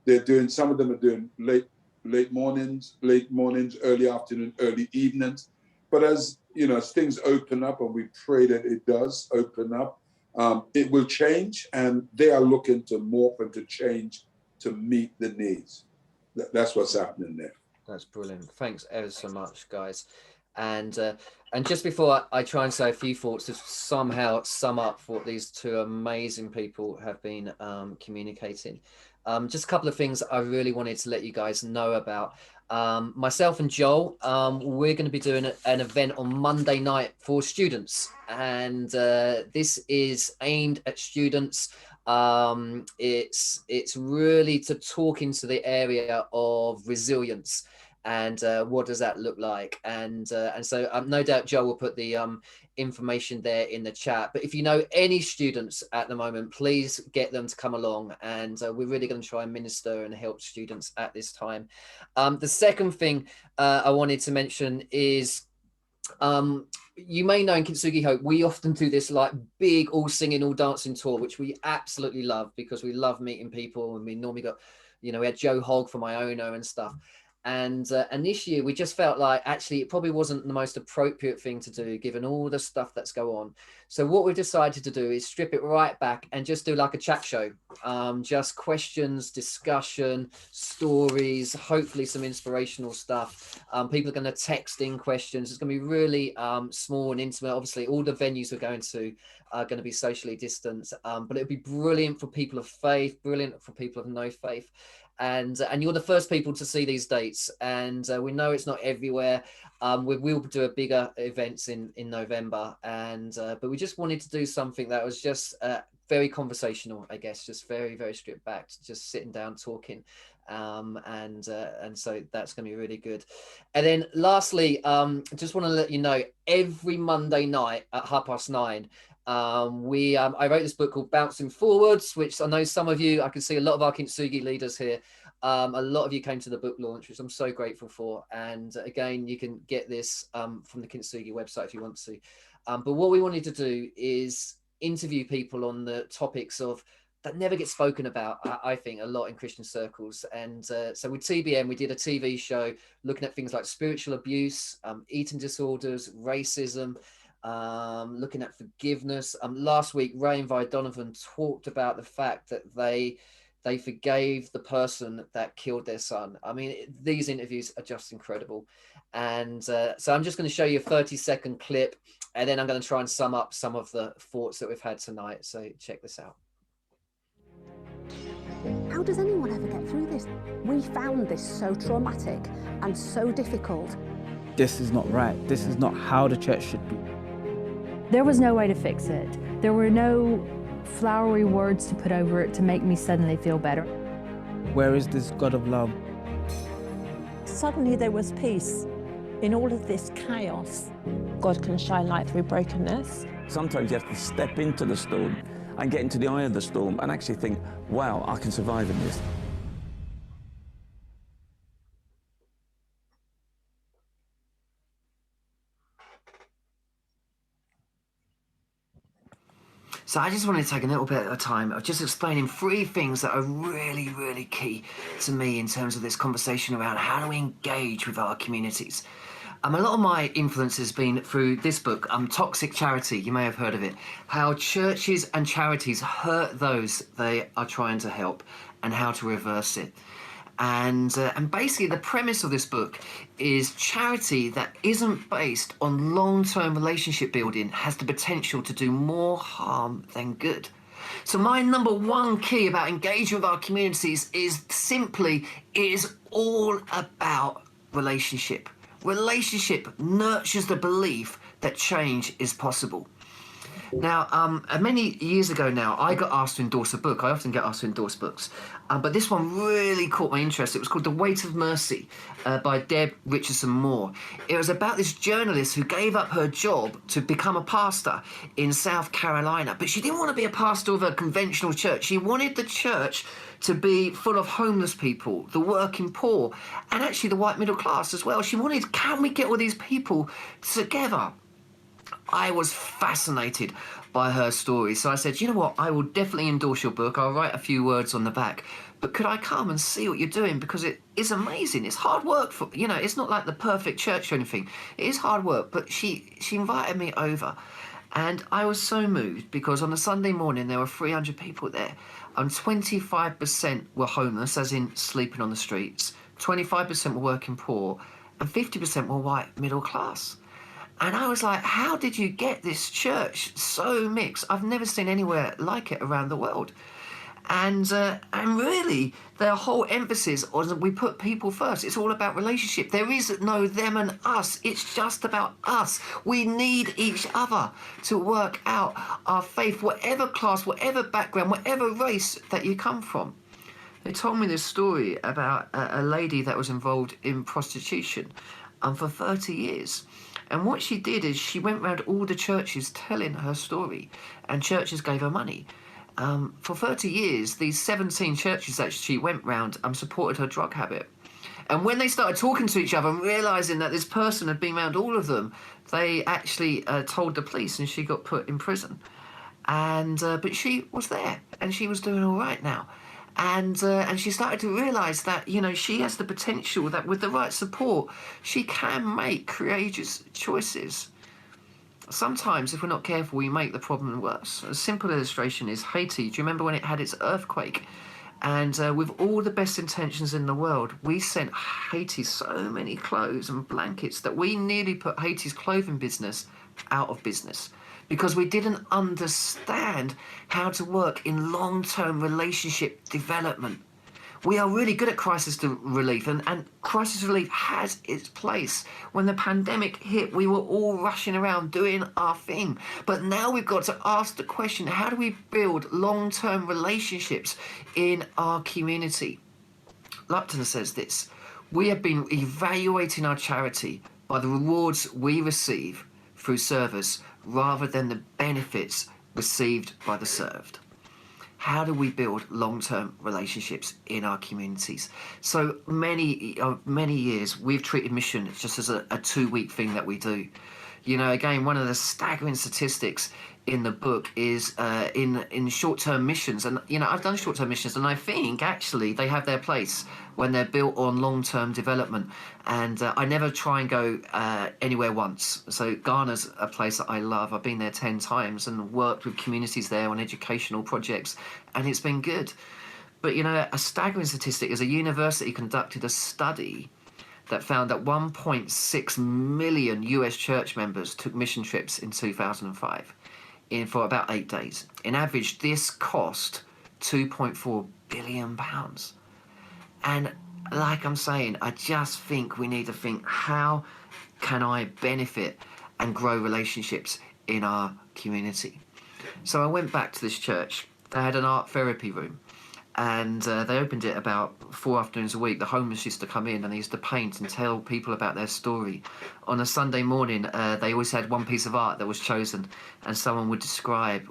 They're doing, some of them are doing late mornings, early afternoon, early evenings. But as you know, as things open up, and we pray that it does open up, it will change, and they are looking to morph and to change to meet the needs. That's what's happening there. That's brilliant. Thanks ever so much, guys. And just before I try and say a few thoughts to somehow sum up what these two amazing people have been communicating, just a couple of things I really wanted to let you guys know about. Myself and Joel, we're going to be doing an event on Monday night for students, and this is aimed at students It's really to talk into the area of resilience, and what does that look like? And so no doubt Joe will put the information there in the chat. But if you know any students at the moment, please get them to come along, and we're really going to try and minister and help students at this time. The second thing I wanted to mention is, you may know in Kinsuki Hope, we often do this like big all singing, all dancing tour, which we absolutely love because we love meeting people. And we normally got, we had Joe Hogg from Iona and stuff. And this year we just felt like actually it probably wasn't the most appropriate thing to do given all the stuff that's go on. So what we've decided to do is strip it right back and just do like a chat show, just questions, discussion, stories, hopefully some inspirational stuff. People are going to text in questions. It's going to be really small and intimate. Obviously all the venues we're going to are going to be socially distanced, but it'll be brilliant for people of faith, brilliant for people of no faith. And you're the first people to see these dates, and we know it's not everywhere. We will do a bigger events in November, and but we just wanted to do something that was just very conversational, I guess, just very, very stripped back, just sitting down talking, and so that's going to be really good. And then lastly, just want to let you know, every Monday night at 9:30. I wrote this book called Bouncing Forwards, which I know some of you, I can see a lot of our Kintsugi leaders here. A lot of you came to the book launch, which I'm so grateful for. And again, you can get this from the Kintsugi website if you want to. But what we wanted to do is interview people on the topics of that never get spoken about, I think, a lot in Christian circles. And so with TBN, we did a TV show looking at things like spiritual abuse, eating disorders, racism, looking at forgiveness. Last week, Ray and Vi Donovan talked about the fact that they forgave the person that killed their son. I mean, these interviews are just incredible. And so I'm just going to show you a 30-second clip, and then I'm going to try and sum up some of the thoughts that we've had tonight. So check this out. How does anyone ever get through this? We found this so traumatic and so difficult. This is not right. This is not how the church should be. There was no way to fix it. There were no flowery words to put over it to make me suddenly feel better. Where is this God of love? Suddenly there was peace in all of this chaos. God can shine light through brokenness. Sometimes you have to step into the storm and get into the eye of the storm and actually think, wow, I can survive in this. So I just wanted to take a little bit of time of just explaining 3 things that are really, really key to me in terms of this conversation around how do we engage with our communities. A lot of my influence has been through this book, Toxic Charity. You may have heard of it. How churches and charities hurt those they are trying to help and how to reverse it. And basically the premise of this book is charity that isn't based on long-term relationship building has the potential to do more harm than good. So my number 1 key about engaging with our communities is simply, it is all about relationship. Relationship nurtures the belief that change is possible. Now, many years ago now, I got asked to endorse a book. I often get asked to endorse books. But this one really caught my interest. It was called The Weight of Mercy by Deb Richardson Moore. It was about this journalist who gave up her job to become a pastor in South Carolina. But she didn't want to be a pastor of a conventional church. She wanted the church to be full of homeless people, the working poor, and actually the white middle class as well. She wanted, can we get all these people together? I was fascinated by her story. So I said, you know what, I will definitely endorse your book. I'll write a few words on the back. But could I come and see what you're doing? Because it is amazing. It's hard work for, it's not like the perfect church or anything. It is hard work. But she invited me over. And I was so moved because on a Sunday morning, there were 300 people there. And 25% were homeless, as in sleeping on the streets. 25% were working poor. And 50% were white middle class. And I was like, how did you get this church so mixed? I've never seen anywhere like it around the world. And really, their whole emphasis on we put people first. It's all about relationship. There is no them and us. It's just about us. We need each other to work out our faith, whatever class, whatever background, whatever race that you come from. They told me this story about a lady that was involved in prostitution for 30 years. And what she did is she went around all the churches telling her story, and churches gave her money. For 30 years, these 17 churches that she went round supported her drug habit. And when they started talking to each other and realising that this person had been around all of them, they actually told the police, and she got put in prison. And but she was there, and she was doing all right now. And she started to realise that, you know, she has the potential that with the right support, she can make courageous choices. Sometimes, if we're not careful, we make the problem worse. A simple illustration is Haiti. Do you remember when it had its earthquake? And with all the best intentions in the world, we sent Haiti so many clothes and blankets that we nearly put Haiti's clothing business out of business, because we didn't understand how to work in long-term relationship development. We are really good at crisis relief, and crisis relief has its place. When the pandemic hit, we were all rushing around doing our thing. But now we've got to ask the question, how do we build long-term relationships in our community? Lupton says this: we have been evaluating our charity by the rewards we receive through service rather than the benefits received by the served. How do we build long-term relationships in our communities? So many years we've treated mission just as a 2-week thing that we do. You know, again, one of the staggering statistics in the book is in short-term missions. And, you know, I've done short-term missions, and I think actually they have their place when they're built on long-term development. And I never try and go anywhere once. So Ghana's a place that I love. I've been there 10 times and worked with communities there on educational projects, and it's been good. But, you know, a staggering statistic is a university conducted a study that found that 1.6 million US church members took mission trips in 2005 for about 8 days. In average, this cost £2.4 billion. And like I'm saying, I just think we need to think, how can I benefit and grow relationships in our community? So I went back to this church. They had an art therapy room, and they opened it about 4 afternoons a week. The homeless used to come in, and they used to paint and tell people about their story. On a Sunday morning, they always had one piece of art that was chosen, and someone would describe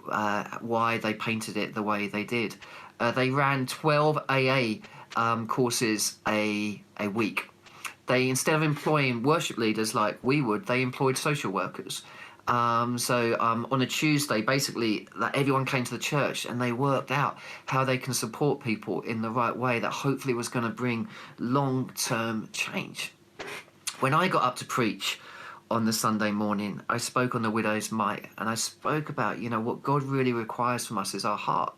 why they painted it the way they did. They ran 12 AA courses a week. They, instead of employing worship leaders like we would, they employed social workers. So on a Tuesday, basically, everyone came to the church, and they worked out how they can support people in the right way that hopefully was going to bring long-term change. When I got up to preach on the Sunday morning, I spoke on the widow's mite, and I spoke about, you know, what God really requires from us is our heart.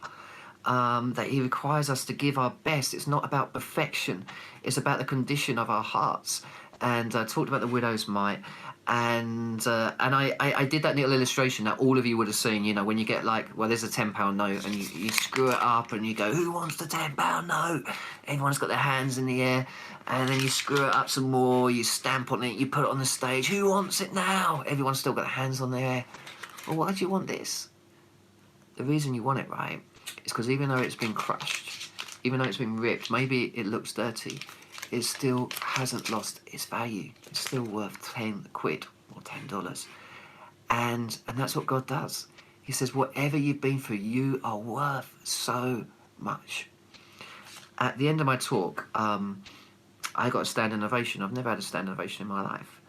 That he requires us to give our best. It's not about perfection. It's about the condition of our hearts. And I talked about the widow's mite. And I did that little illustration that all of you would have seen, you know, when you get like, well, there's a £10 note, and you screw it up and you go, who wants the £10 note? Everyone's got their hands in the air, and then you screw it up some more, you stamp on it, you put it on the stage, who wants it now? Everyone's still got their hands on their air. Well, why do you want this? The reason you want it, right, is because even though it's been crushed, even though it's been ripped, maybe it looks dirty, it still hasn't lost its value. It's still worth 10 quid or $10. And that's what God does. He says, whatever you've been through, you are worth so much. At the end of my talk, I got a standing ovation. I've never had a standing ovation in my life.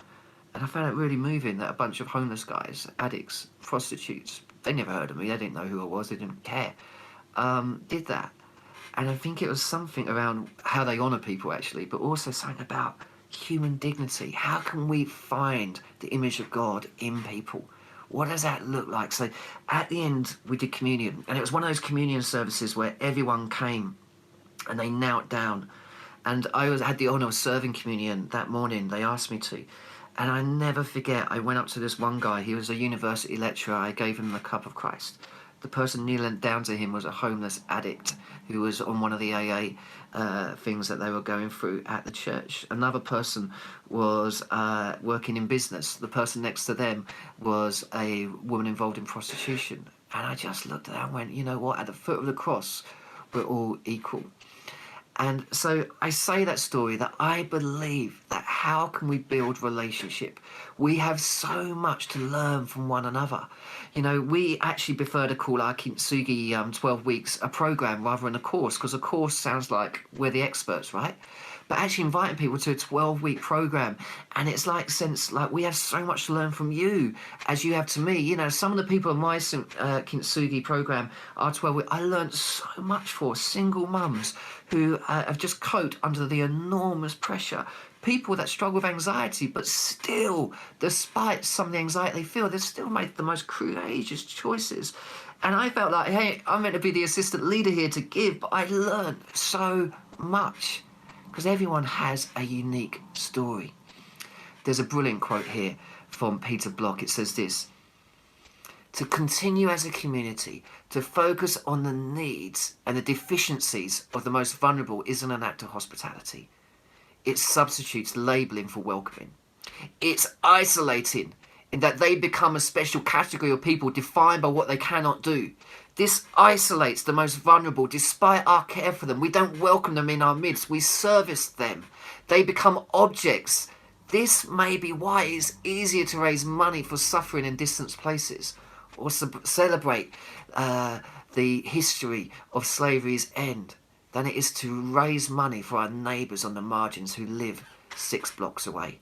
And I found it really moving that a bunch of homeless guys, addicts, prostitutes, they never heard of me, they didn't know who I was, they didn't care, did that. And I think it was something around how they honour people, actually, but also something about human dignity. How can we find the image of God in people? What does that look like? So at the end, we did communion. And it was one of those communion services where everyone came and they knelt down. And I had the honour of serving communion that morning. They asked me to. And I never forget, I went up to this one guy. He was a university lecturer. I gave him the cup of Christ. The person kneeling down to him was a homeless addict who was on one of the AA things that they were going through at the church. Another person was working in business. The person next to them was a woman involved in prostitution. And I just looked at that and went, you know what, at the foot of the cross, we're all equal. And so I say that story that I believe that how can we build relationship? We have so much to learn from one another. You know, we actually prefer to call our Kinsugi 12 weeks a program rather than a course, because a course sounds like we're the experts, right? But actually inviting people to a 12-week program, and it's like, since like we have so much to learn from you as you have to me. You know, some of the people in my Kinsugi program are 12 weeks. I learned so much for single mums who have just coped under the enormous pressure. People that struggle with anxiety, but still, despite some of the anxiety they feel, they've still made the most courageous choices. And I felt like, hey, I'm meant to be the assistant leader here to give, but I learned so much. Because everyone has a unique story. There's a brilliant quote here from Peter Block. It says this: to continue as a community, to focus on the needs and the deficiencies of the most vulnerable isn't an act of hospitality. It substitutes labelling for welcoming. It's isolating in that they become a special category of people defined by what they cannot do. This isolates the most vulnerable. Despite our care for them, we don't welcome them in our midst. We service them. They become objects. This may be why it's easier to raise money for suffering in distant places, or celebrate the history of slavery's end, than it is to raise money for our neighbours on the margins who live 6 blocks away.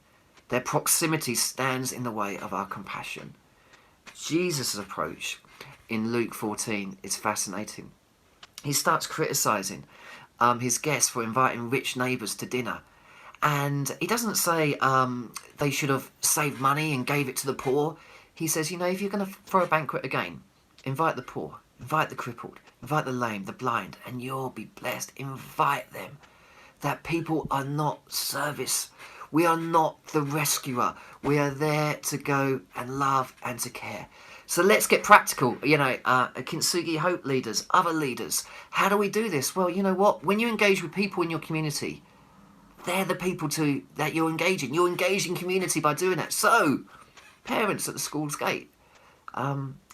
Their proximity stands in the way of our compassion. Jesus' approach in Luke 14 is fascinating. He starts criticising his guests for inviting rich neighbours to dinner. And he doesn't say they should have saved money and gave it to the poor. He says, you know, if you're going to throw a banquet again, invite the poor, invite the crippled, invite the lame, the blind, and you'll be blessed. Invite them. That people are not service. We are not the rescuer. We are there to go and love and to care. So let's get practical. You know, Kinsuki Hope leaders, other leaders. How do we do this? Well, you know what? When you engage with people in your community, they're the people that you're engaging. You're engaging community by doing that. So, parents at the school's gate,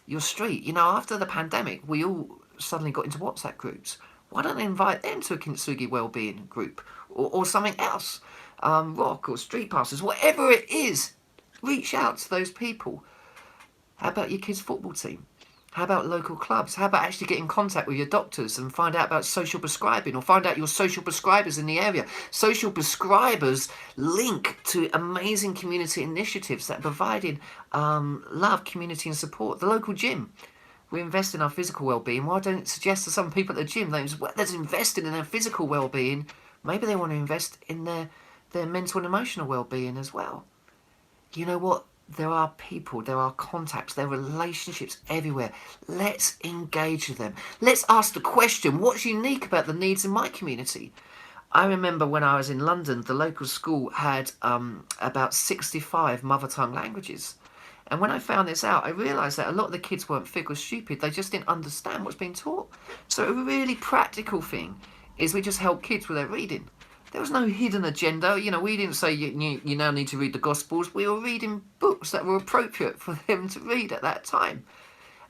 your street. You know, after the pandemic, we all suddenly got into WhatsApp groups. Why don't they invite them to a Kinsugi wellbeing group or something else? Rock or street passes, whatever it is, reach out to those people. How about your kids' football team? How about local clubs? How about actually get in contact with your doctors and find out about social prescribing, or find out your social prescribers in the area? Social prescribers link to amazing community initiatives that are providing love, community and support. The local gym. We invest in our physical well-being. Why don't suggest to some people at the gym that's investing in their physical well-being, maybe they want to invest in their mental and emotional well-being as well. You know what? There are people, there are contacts, there are relationships everywhere. Let's engage with them. Let's ask the question, what's unique about the needs in my community? I remember when I was in London, the local school had about 65 mother tongue languages. And when I found this out, I realised that a lot of the kids weren't thick or stupid. They just didn't understand what's being taught. So a really practical thing is we just help kids with their reading. There was no hidden agenda. You know, we didn't say you now need to read the Gospels. We were reading books that were appropriate for them to read at that time.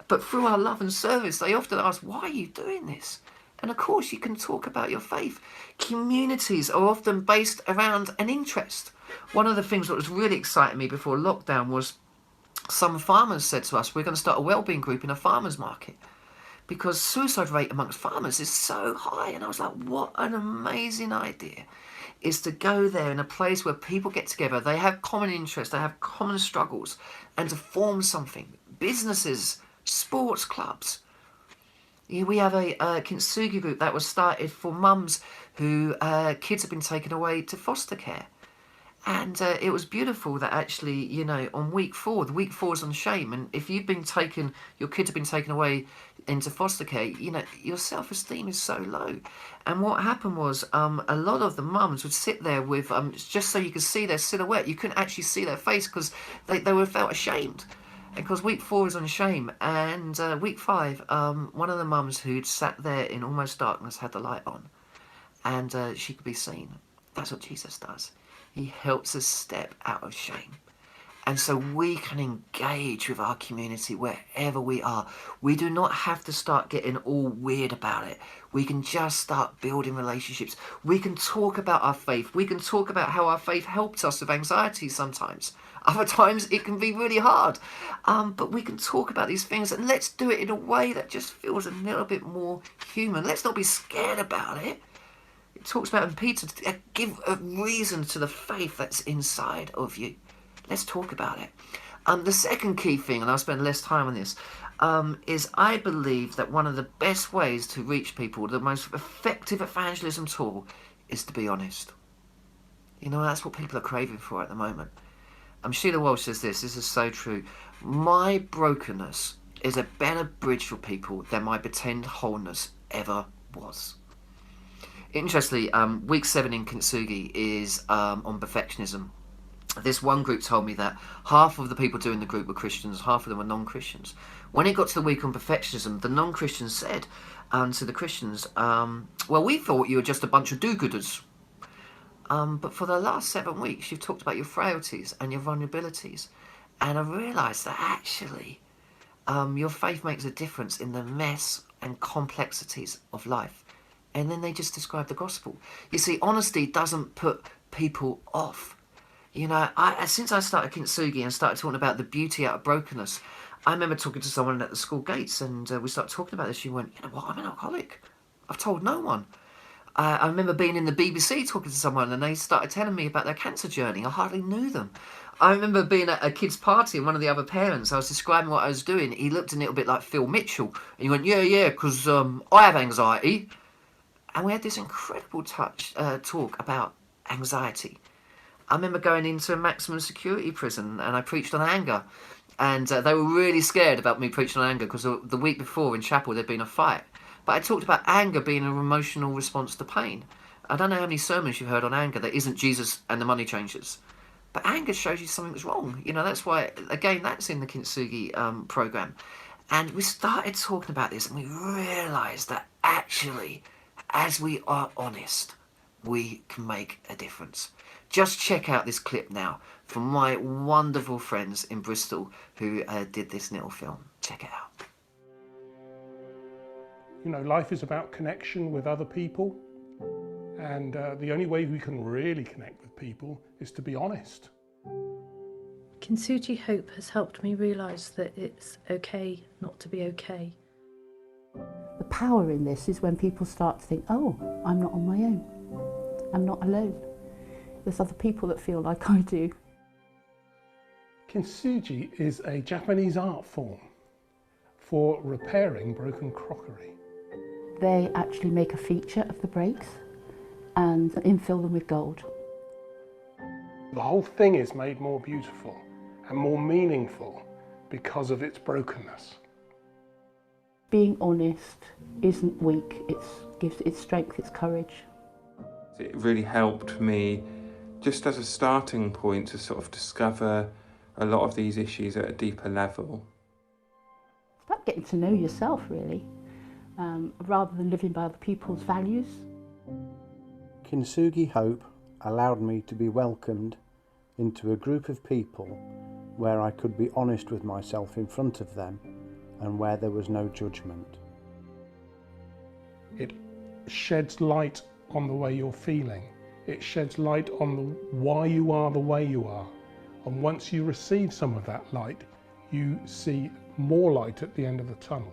But through our love and service, they often ask, why are you doing this? And of course, you can talk about your faith. Communities are often based around an interest. One of the things that was really exciting me before lockdown was some farmers said to us, we're going to start a wellbeing group in a farmer's market, because suicide rate amongst farmers is so high. And I was like, what an amazing idea is to go there in a place where people get together, they have common interests, they have common struggles, and to form something. Businesses, sports clubs. We have a Kinsugi group that was started for mums who kids have been taken away to foster care. And it was beautiful that actually, you know, on week 4, the week 4 is on shame. And if you've been taken, your kids have been taken away into foster care, you know, your self-esteem is so low. And what happened was a lot of the mums would sit there with, just so you could see their silhouette. You couldn't actually see their face because they were felt ashamed. Because week 4 is on shame, and week 5, one of the mums who'd sat there in almost darkness had the light on, and she could be seen. That's what Jesus does. He helps us step out of shame. And so we can engage with our community wherever we are. We do not have to start getting all weird about it. We can just start building relationships. We can talk about our faith. We can talk about how our faith helps us with anxiety sometimes. Other times it can be really hard. But we can talk about these things, and let's do it in a way that just feels a little bit more human. Let's not be scared about it. It talks about in Peter to give a reason to the faith that's inside of you. Let's talk about it. The second key thing, and I'll spend less time on this, is I believe that one of the best ways to reach people, the most effective evangelism tool, is to be honest. You know, that's what people are craving for at the moment. Sheila Walsh says this is so true. My brokenness is a better bridge for people than my pretend wholeness ever was. Interestingly, week 7 in Kinsugi is on perfectionism. This one group told me that half of the people doing the group were Christians, half of them were non-Christians. When it got to the week on perfectionism, the non-Christians said to the Christians, well, we thought you were just a bunch of do-gooders. But for the last 7 weeks, you've talked about your frailties and your vulnerabilities. And I realised that actually your faith makes a difference in the mess and complexities of life. And then they just describe the gospel. You see, honesty doesn't put people off. You know, since I started Kinsugi and started talking about the beauty out of brokenness, I remember talking to someone at the school gates, and we started talking about this. She went, you know what, I'm an alcoholic. I've told no one. I remember being in the BBC talking to someone, and they started telling me about their cancer journey. I hardly knew them. I remember being at a kid's party, and one of the other parents, I was describing what I was doing. He looked a little bit like Phil Mitchell, and he went, yeah, because I have anxiety. And we had this incredible talk about anxiety. I remember going into a maximum security prison, and I preached on anger. And they were really scared about me preaching on anger because the week before in chapel there'd been a fight. But I talked about anger being an emotional response to pain. I don't know how many sermons you've heard on anger that isn't Jesus and the money changers. But anger shows you something's wrong. You know, that's why, again, that's in the Kinsugi program. And we started talking about this, and we realised that actually, as we are honest, we can make a difference. Just check out this clip now from my wonderful friends in Bristol who did this little film. Check it out. You know, life is about connection with other people, and the only way we can really connect with people is to be honest. Kinsuki Hope has helped me realise that it's okay not to be okay. The power in this is when people start to think, oh, I'm not on my own. I'm not alone. There's other people that feel like I do. Kintsugi is a Japanese art form for repairing broken crockery. They actually make a feature of the breaks and infill them with gold. The whole thing is made more beautiful and more meaningful because of its brokenness. Being honest isn't weak, it gives its strength, its courage. It really helped me just as a starting point to sort of discover a lot of these issues at a deeper level. It's about getting to know yourself, really, rather than living by other people's values. Kinsuki Hope allowed me to be welcomed into a group of people where I could be honest with myself in front of them and where there was no judgment. It sheds light on the way you're feeling. It sheds light on why you are the way you are. And once you receive some of that light, you see more light at the end of the tunnel.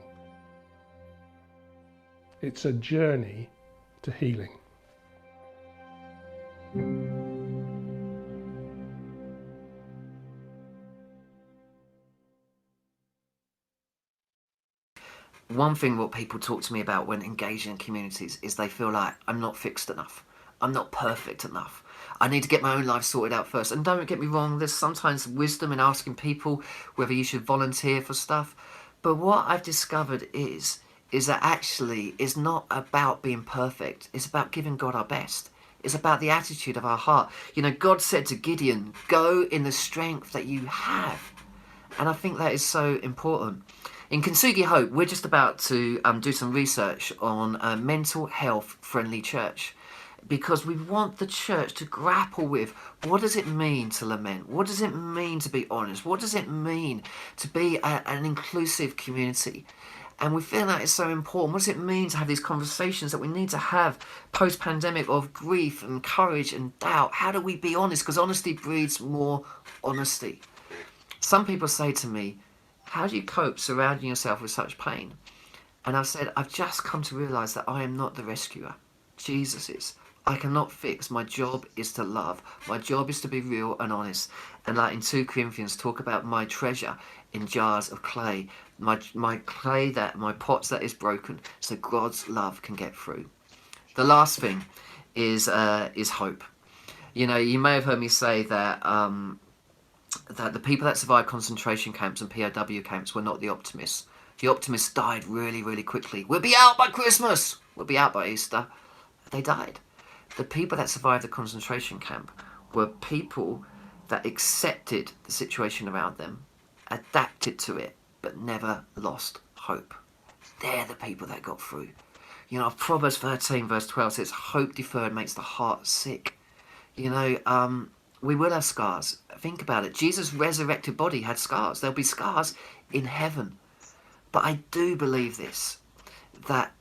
It's a journey to healing. One thing what people talk to me about when engaging in communities is they feel like I'm not fixed enough. I'm not perfect enough. I need to get my own life sorted out first. And don't get me wrong, there's sometimes wisdom in asking people whether you should volunteer for stuff. But what I've discovered is that actually it's not about being perfect. It's about giving God our best. It's about the attitude of our heart. You know, God said to Gideon, go in the strength that you have. And I think that is so important. In Kinsuki Hope, we're just about to do some research on a mental health friendly church, because we want the church to grapple with, what does it mean to lament? What does it mean to be honest? What does it mean to be an inclusive community? And we feel that it's so important. What does it mean to have these conversations that we need to have post-pandemic of grief and courage and doubt? How do we be honest? Because honesty breeds more honesty. Some people say to me, how do you cope surrounding yourself with such pain? And I've said, I've just come to realise that I am not the rescuer. Jesus is. I cannot fix. My job is to love. My job is to be real and honest. And like in 2 Corinthians, talk about my treasure in jars of clay. My clay, that my pots that is broken, so God's love can get through. The last thing is hope. You know, you may have heard me say that that the people that survived concentration camps and POW camps were not the optimists. The optimists died really, really quickly. We'll be out by Christmas. We'll be out by Easter. They died. The people that survived the concentration camp were people that accepted the situation around them, adapted to it, but never lost hope. They're the people that got through. You know, Proverbs 13 verse 12 says, hope deferred makes the heart sick. You know, we will have scars. Think about it. Jesus' resurrected body had scars. There'll be scars in heaven. But I do believe this, that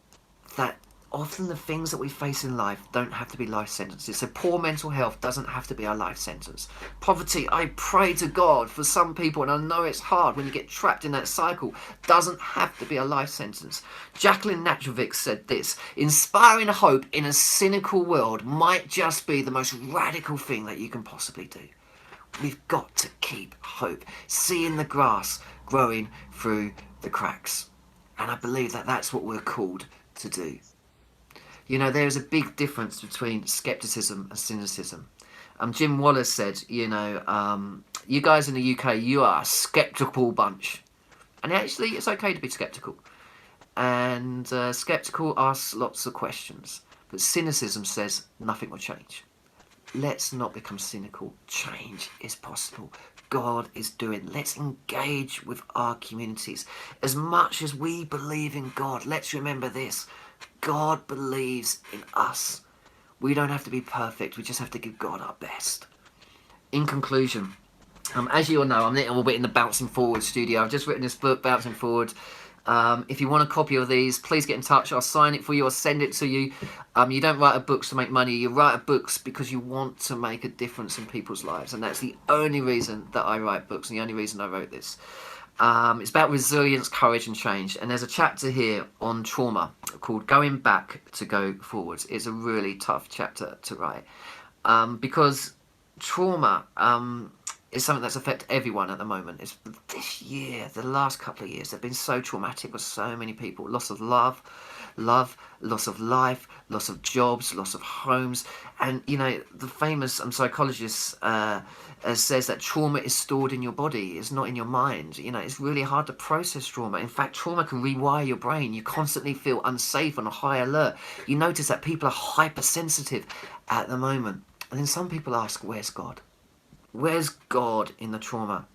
often the things that we face in life don't have to be life sentences. So poor mental health doesn't have to be our life sentence. Poverty, I pray to God for some people, and I know it's hard when you get trapped in that cycle, doesn't have to be a life sentence. Jacqueline Natrovic said this, inspiring hope in a cynical world might just be the most radical thing that you can possibly do. We've got to keep hope, seeing the grass growing through the cracks. And I believe that that's what we're called to do. You know, there is a big difference between skepticism and cynicism. Jim Wallace said, you know, you guys in the UK, you are a skeptical bunch. And actually, it's okay to be skeptical. And skeptical asks lots of questions. But cynicism says nothing will change. Let's not become cynical. Change is possible. God is doing. Let's engage with our communities. As much as we believe in God, let's remember this. God believes in us. We don't have to be perfect. We just have to give God our best. In conclusion, as you all know, I'm a little bit in the Bouncing Forward studio. I've just written this book, Bouncing Forward. If you want a copy of these, please get in touch. I'll sign it for you. I'll send it to you. You don't write books to make money. You write books because you want to make a difference in people's lives. And that's the only reason that I write books and the only reason I wrote this. It's about resilience, courage and change. And there's a chapter here on trauma called Going Back to Go Forwards. It's a really tough chapter to write because trauma is something that's affected everyone at the moment. It's this year, the last couple of years, they've been so traumatic with so many people. Loss of love, loss of life, loss of jobs, loss of homes. And, you know, the famous psychologist says that trauma is stored in your body. It's not in your mind. You know, it's really hard to process trauma. In fact, trauma can rewire your brain. You constantly feel unsafe on a high alert. You notice that people are hypersensitive at the moment. And then some people ask, where's God? Where's God in the trauma?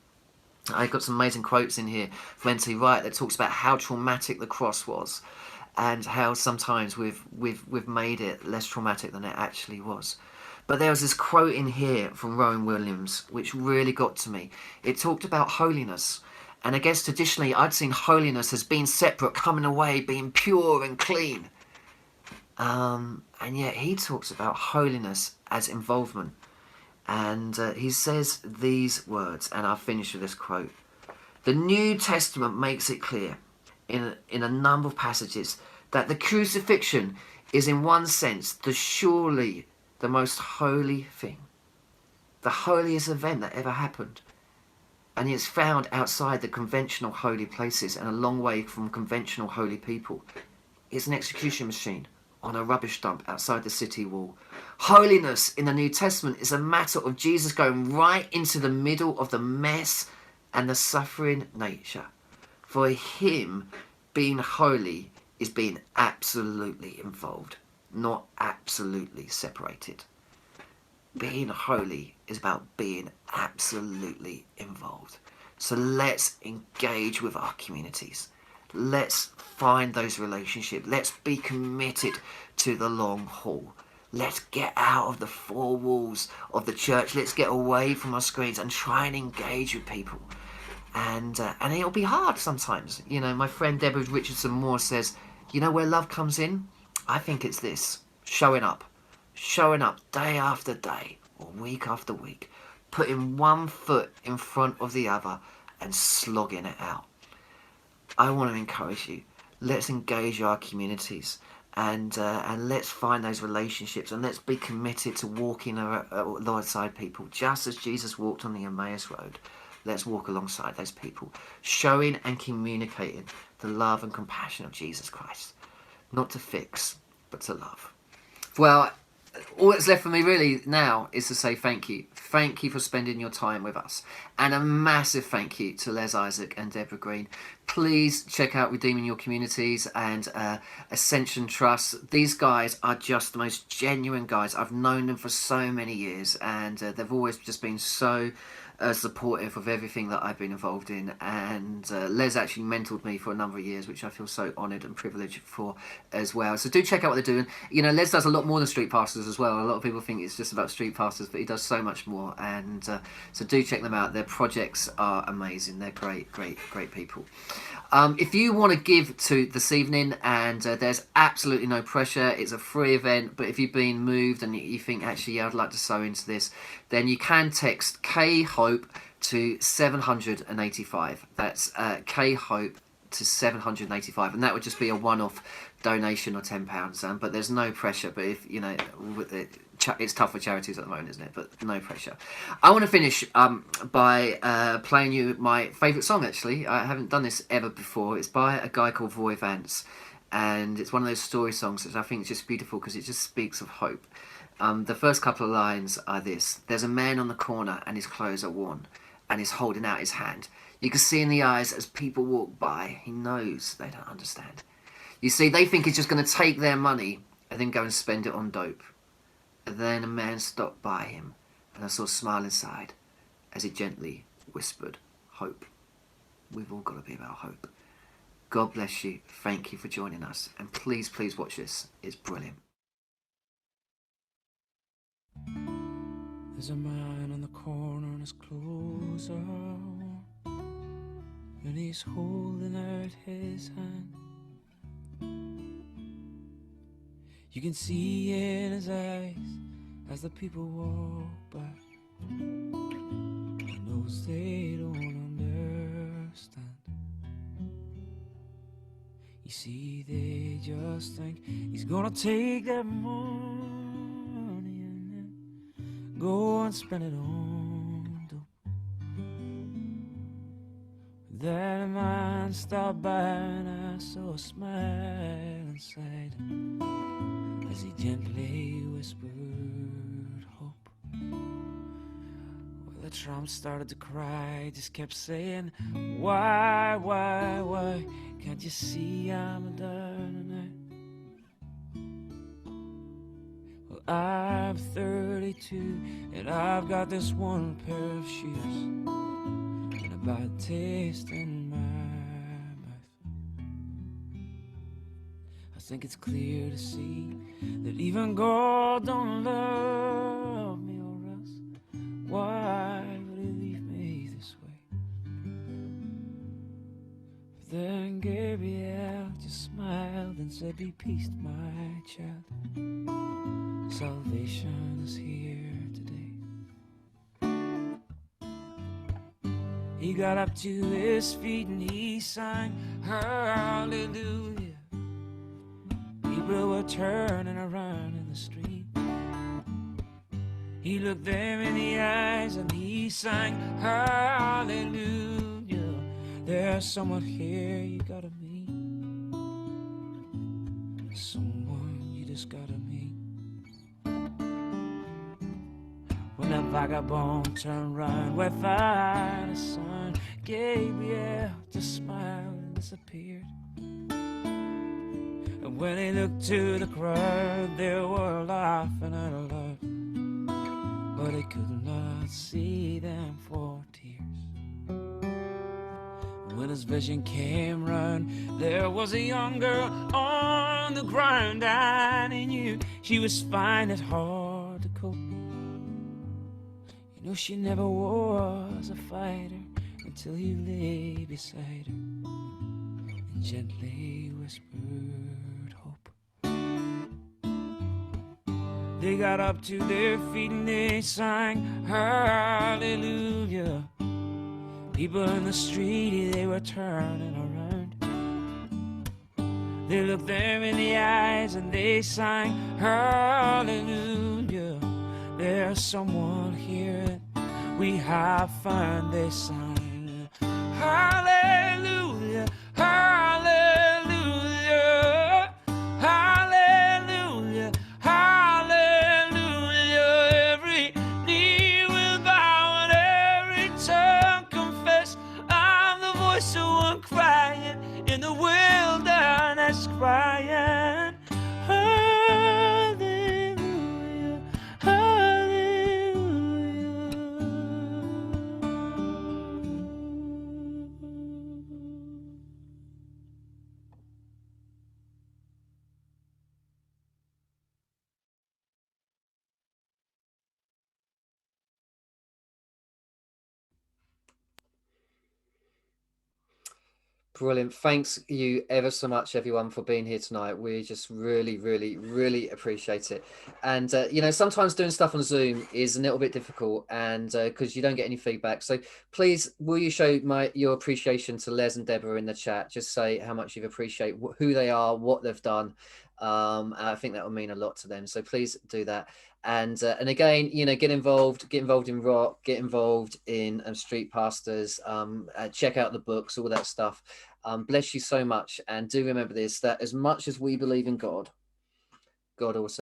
I got some amazing quotes in here from N.T. Wright that talks about how traumatic the cross was and how sometimes we've made it less traumatic than it actually was. But there was this quote in here from Rowan Williams which really got to me. It talked about holiness. And I guess traditionally I'd seen holiness as being separate, coming away, being pure and clean. And yet he talks about holiness as involvement. And he says these words, and I'll finish with this quote. The New Testament makes it clear in a number of passages that the crucifixion is in one sense surely the most holy thing, the holiest event that ever happened. And it's found outside the conventional holy places and a long way from conventional holy people. It's an execution machine on a rubbish dump outside the city wall. Holiness in the New Testament is a matter of Jesus going right into the middle of the mess and the suffering nature. For him, being holy is being absolutely involved, not absolutely separated. Being holy is about being absolutely involved. So let's engage with our communities. Let's find those relationships. Let's be committed to the long haul. Let's get out of the four walls of the church. Let's get away from our screens and try and engage with people. And it'll be hard sometimes. You know, my friend Deborah Richardson Moore says, you know where love comes in? I think it's this: showing up day after day or week after week, putting one foot in front of the other and slogging it out. I want to encourage you. Let's engage our communities and let's find those relationships, and let's be committed to walking alongside people, just as Jesus walked on the Emmaus Road. Let's walk alongside those people, showing and communicating the love and compassion of Jesus Christ, not to fix, but to love. Well, all that's left for me really now is to say thank you. Thank you for spending your time with us. And a massive thank you to Les Isaac and Deborah Green. Please check out Redeeming Your Communities and Ascension Trust. These guys are just the most genuine guys. I've known them for so many years, and they've always just been so supportive of everything that I've been involved in. And Les actually mentored me for a number of years, which I feel so honoured and privileged for as well. So do check out what they're doing. You know, Les does a lot more than street pastors as well. A lot of people think it's just about street pastors, but he does so much more. And so do check them out. Their projects are amazing. They're great people. If you want to give to this evening, and there's absolutely no pressure, it's a free event, but if you've been moved and you think, actually, yeah, I'd like to sow into this, then you can text K-HOPE to 785. That's K-HOPE to 785, and that would just be a one-off donation of £10. But there's no pressure. But if you know, it's tough for charities at the moment, isn't it? But no pressure. I want to finish by playing you my favourite song. Actually, I haven't done this ever before. It's by a guy called Roy Vance, and it's one of those story songs that I think is just beautiful because it just speaks of hope. The first couple of lines are this: there's a man on the corner and his clothes are worn, and he's holding out his hand. You can see in the eyes as people walk by, he knows they don't understand. You see, they think he's just going to take their money and then go and spend it on dope. But then a man stopped by him, and I saw a smile inside as he gently whispered, hope. We've all got to be about hope. God bless you. Thank you for joining us. And please, please watch this. It's brilliant. There's a man on the corner and his clothes are worn, and he's holding out his hand. You can see in his eyes as the people walk by, he knows they don't understand. You see, they just think he's gonna take their money and then go and spend it on dope. Then a man stopped by and I saw a smile inside as he gently whispered hope. Well, the tramp started to cry, just kept saying, why, can't you see I'm a dying tonight? Well, I'm 32 and I've got this one pair of shoes and a bad taste in my mouth. I think it's clear to see that even God don't love me, or else why would he leave me this way? But then Gabriel just smiled and said, be peace, my child. Salvation is here today. He got up to his feet and he sang hallelujah. People were turning around in the street. He looked them in the eyes and he sang hallelujah. There's someone here you gotta meet, someone you just gotta meet. When the vagabond turned round without a sign, Gabriel just smiled and disappeared. And when he looked to the crowd, they were laughing out loud, but he could not see them for tears. when his vision came round, there was a young girl on the ground, and he knew she was fine it hard to cope. You know she never was a fighter until he lay beside her and gently whispered hope. They got up to their feet and they sang hallelujah. People in the street, they were turning around. They looked them in the eyes and they sang hallelujah. There's someone here we have found. They sang hallelujah, hallelujah, hallelujah, hallelujah. Every knee will bow and every tongue confess, I'm the voice of one crying in the wilderness, crying hallelujah, hallelujah. Brilliant. Thanks you ever so much, everyone, for being here tonight. We just really, really, really appreciate it. And, you know, sometimes doing stuff on Zoom is a little bit difficult, and because you don't get any feedback. So please, will you show your appreciation to Les and Deborah in the chat? Just say how much you appreciate who they are, what they've done. I think that will mean a lot to them. So please do that. And again, you know, get involved in rock, get involved in Street Pastors, check out the books, all that stuff. Bless you so much. And do remember this, that as much as we believe in God, God also